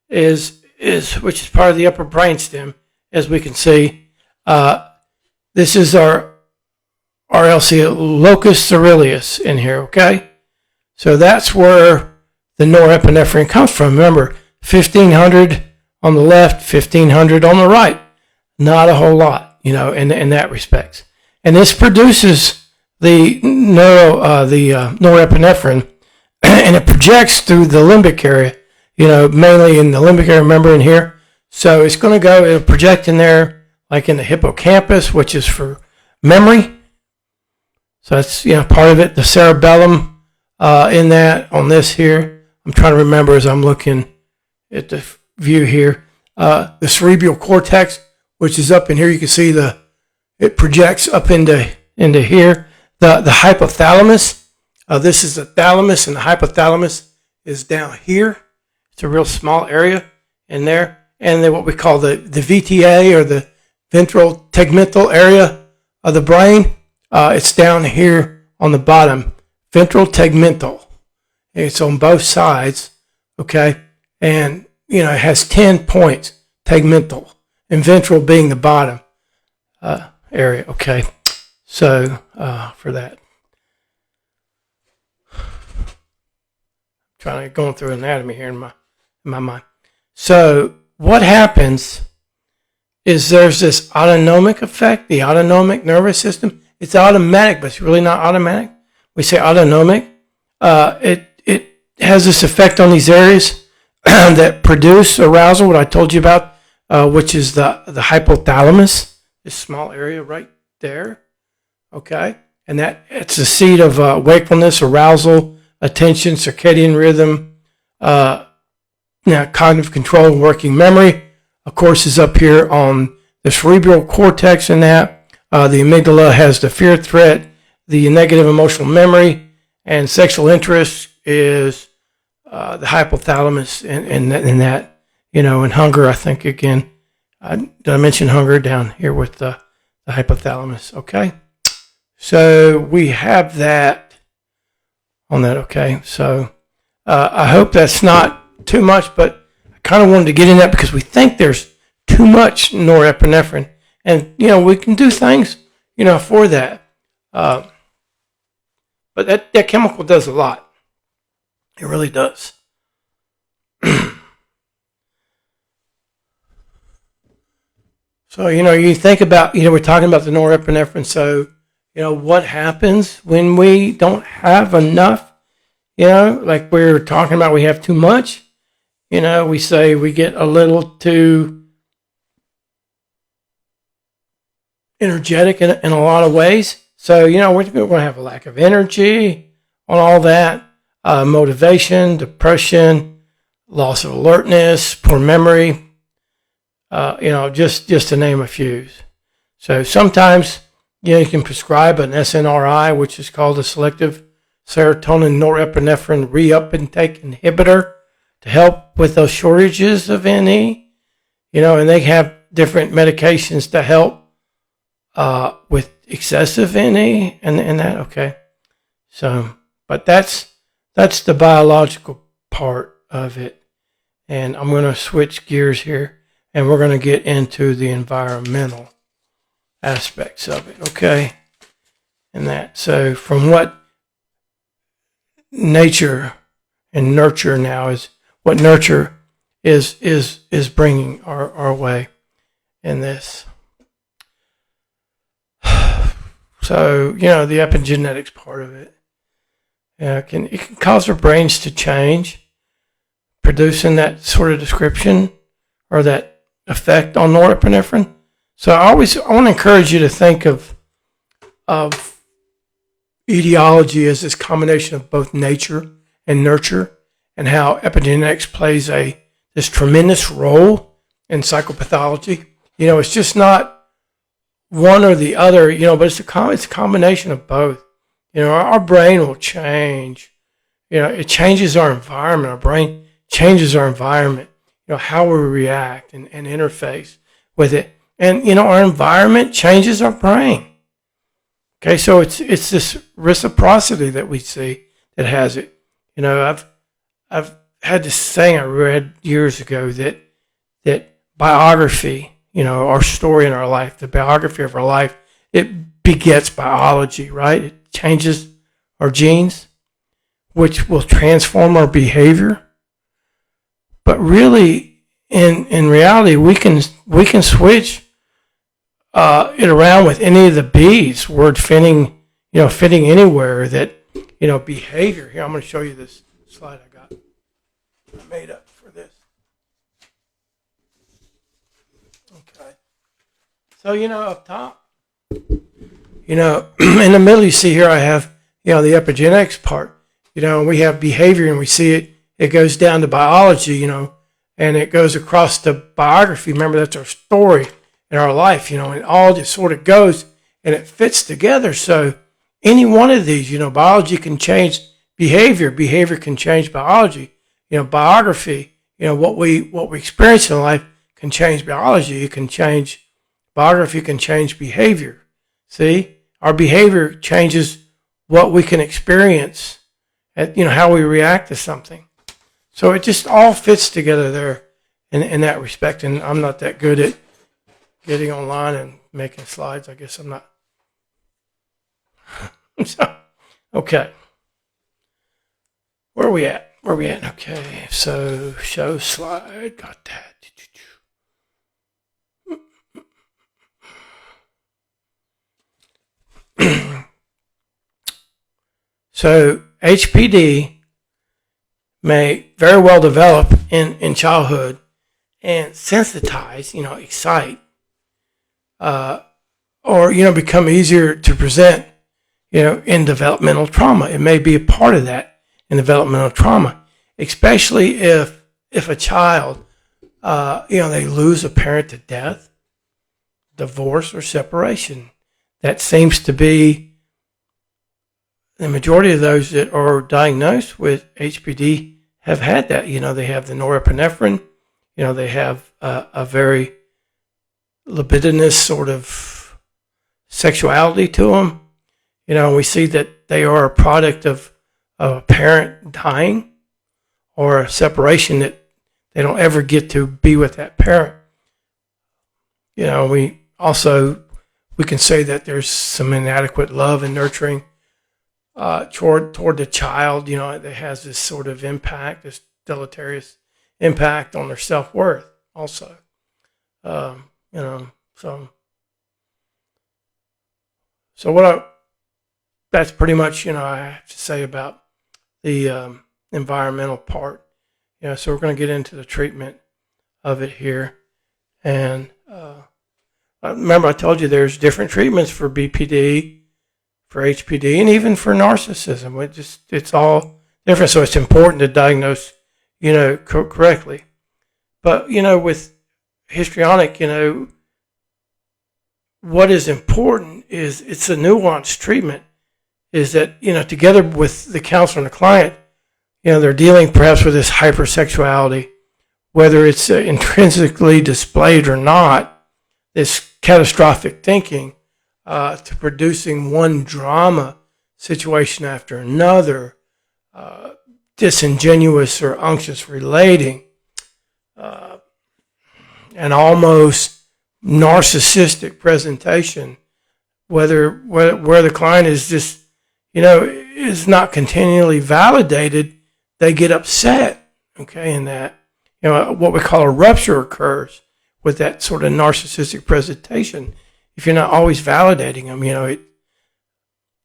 which is part of the upper brainstem, as we can see. This is our LC, locus coeruleus in here, okay? So that's where the norepinephrine comes from. Remember, 1500 on the left, 1500 on the right. Not a whole lot, in that respect. And this produces the norepinephrine, and it projects through the limbic area, mainly in the limbic area, remember, in here. So it'll project in there, like in the hippocampus, which is for memory. So that's, part of it. The cerebellum in that, on this here. I'm trying to remember as I'm looking at the view here. The cerebral cortex, which is up in here. You can see it projects up into here. The hypothalamus. This is the thalamus, and the hypothalamus is down here. It's a real small area in there. And then what we call the VTA, or the ventral tegmental area of the brain. It's down here on the bottom. Ventral tegmental. It's on both sides, okay? And, it has 10 points, tegmental, and ventral being the bottom area, okay? So, for that. Going through anatomy here in my mind. So, what happens is there's this autonomic effect, the autonomic nervous system. It's automatic, but it's really not automatic. We say autonomic. It has this effect on these areas that produce arousal, what I told you about, which is the hypothalamus, this small area right there, okay? And it's the seat of wakefulness, arousal, attention, circadian rhythm, cognitive control, and working memory. Of course, is up here on the cerebral cortex in that. The amygdala has the fear threat, the negative emotional memory, and sexual interest is the hypothalamus in that, and hunger, I think, again. Did I mention hunger down here with the hypothalamus? Okay. So we have that on that, okay? So I hope that's not too much, but I kind of wanted to get in that because we think there's too much norepinephrine. And, we can do things, for that. But that chemical does a lot. It really does. So, you think about, we're talking about the norepinephrine. So, what happens when we don't have enough? Like we're talking about, we have too much. We say we get a little too energetic in a lot of ways. So, we're going to have a lack of energy on all that. Motivation, depression, loss of alertness, poor memory, just to name a few. So sometimes, you can prescribe an SNRI, which is called a selective serotonin norepinephrine re-uptake inhibitor, to help with those shortages of NE, and they have different medications to help with excessive NE and that, okay. So, but that's the biological part of it. And I'm going to switch gears here, and we're going to get into the environmental aspects of it, okay? And that, so from what nature And nurture now is what nurture is bringing our way in this. So, the epigenetics part of it. It can cause our brains to change, producing that sort of description or that effect on norepinephrine. So I want to encourage you to think of etiology as this combination of both nature and nurture, and how epigenetics plays this tremendous role in psychopathology. It's just not one or the other, but it's a combination of both. Our brain will change. It changes our environment. Our brain changes our environment, how we react and interface with it. And, our environment changes our brain. Okay, so it's this reciprocity that we see that has it. I've had this saying I read years ago that biography, our story in our life, the biography of our life, it begets biology, right? It changes our genes, which will transform our behavior. But really, in reality, we can switch it around with any of the B's, word fitting anywhere. That behavior. Here, I'm going to show you this slide I made up for this. Okay. So up top, in the middle, you see here I have the epigenetics part. We have behavior, and we see it goes down to biology, and it goes across to biography. Remember, that's our story in our life, and it all just sort of goes and it fits together. So any one of these, biology can change behavior. Behavior can change biology. Biography, what we experience in life can change biology. It can change biography, can change behavior. See, our behavior changes what we can experience, how we react to something. So it just all fits together there in that respect. And I'm not that good at getting online and making slides. I guess I'm not. So, okay. Where are we at? Okay, so show slide. Got that. So HPD may very well develop in childhood and sensitize, excite, or become easier to present, in developmental trauma. It may be a part of that in developmental trauma, especially if a child, they lose a parent to death, divorce, or separation. That seems to be the majority of those that are diagnosed with HPD have had that. They have the norepinephrine. They have a very libidinous sort of sexuality to them. We see that they are a product of a parent dying or a separation, that they don't ever get to be with that parent. We can say that there's some inadequate love and nurturing toward the child, that has this sort of impact, this deleterious impact on their self-worth also. So that's pretty much, I have to say about the environmental part. So we're going to get into the treatment of it here. And remember, I told you there's different treatments for BPD, for HPD, and even for narcissism. It's all different. So it's important to diagnose, correctly. But, with histrionic, what is important is it's a nuanced treatment, is that, together with the counselor and the client, they're dealing perhaps with this hypersexuality, whether it's intrinsically displayed or not, this catastrophic thinking, to producing one drama situation after another, disingenuous or unctuous relating, and almost narcissistic presentation, where the client is just, is not continually validated they get upset, okay, and that, what we call a rupture occurs with that sort of narcissistic presentation. If you're not always validating them,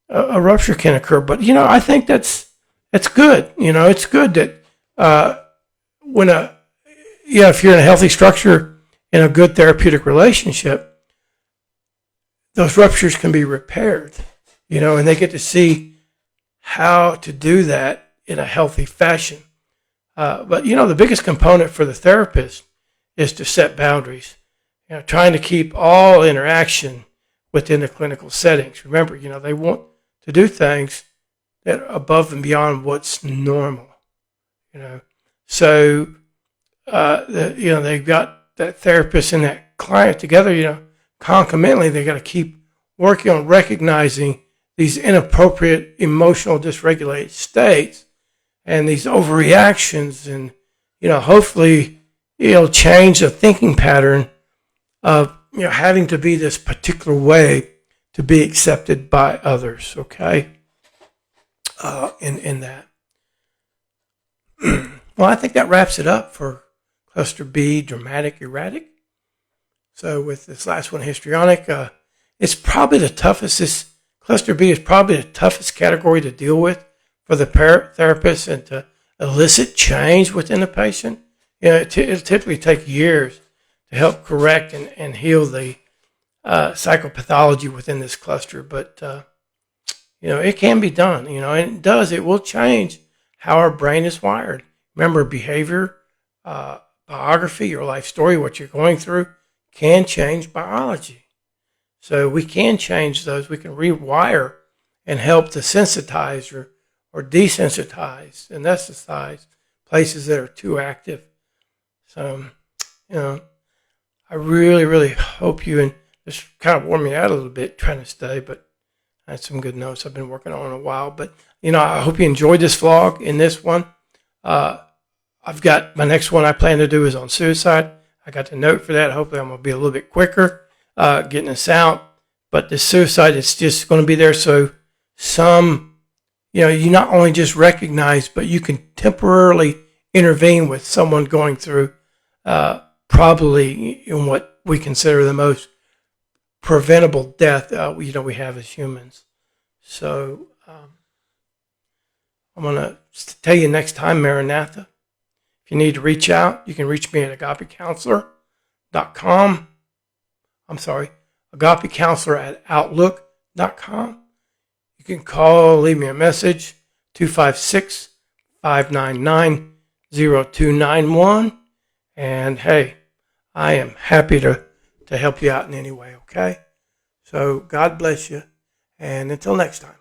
a rupture can occur. But, I think that's good. It's good that if you're in a healthy structure in a good therapeutic relationship, those ruptures can be repaired, and they get to see how to do that in a healthy fashion. But the biggest component for the therapist is to set boundaries, trying to keep all interaction within the clinical settings. Remember, they want to do things that are above and beyond what's normal, So, they've got that therapist and that client together, concomitantly, they got to keep working on recognizing these inappropriate emotional dysregulated states and these overreactions, and hopefully it'll change the thinking pattern of having to be this particular way to be accepted by others. Okay, in that. Well, I think that wraps it up for cluster B, dramatic erratic. So with this last one, histrionic, it's probably the toughest. This cluster B is probably the toughest category to deal with for the therapist and to elicit change within the patient. It'll typically take years to help correct and heal the psychopathology within this cluster. But, it can be done, and it does. It will change how our brain is wired. Remember, behavior, biography, your life story, what you're going through can change biology. So we can change those. We can rewire and help to sensitize or desensitize, anesthetize places that are too active. So, I really, really hope you, and this kind of wore me out a little bit trying to stay, but I had some good notes I've been working on a while. But, I hope you enjoyed this vlog in this one. I've got my next one I plan to do is on suicide. I got the note for that. Hopefully I'm going to be a little bit quicker getting this out. But the suicide is just going to be there so you not only just recognize, but you can temporarily intervene with someone going through probably in what we consider the most preventable death we have as humans. So I'm going to tell you next time, Maranatha. If you need to reach out, you can reach me at agapecounselor.com. I'm sorry, agapecounselor@outlook.com. You can call, leave me a message, 256-599-0291. And hey, I am happy to help you out in any way, okay? So God bless you. And until next time.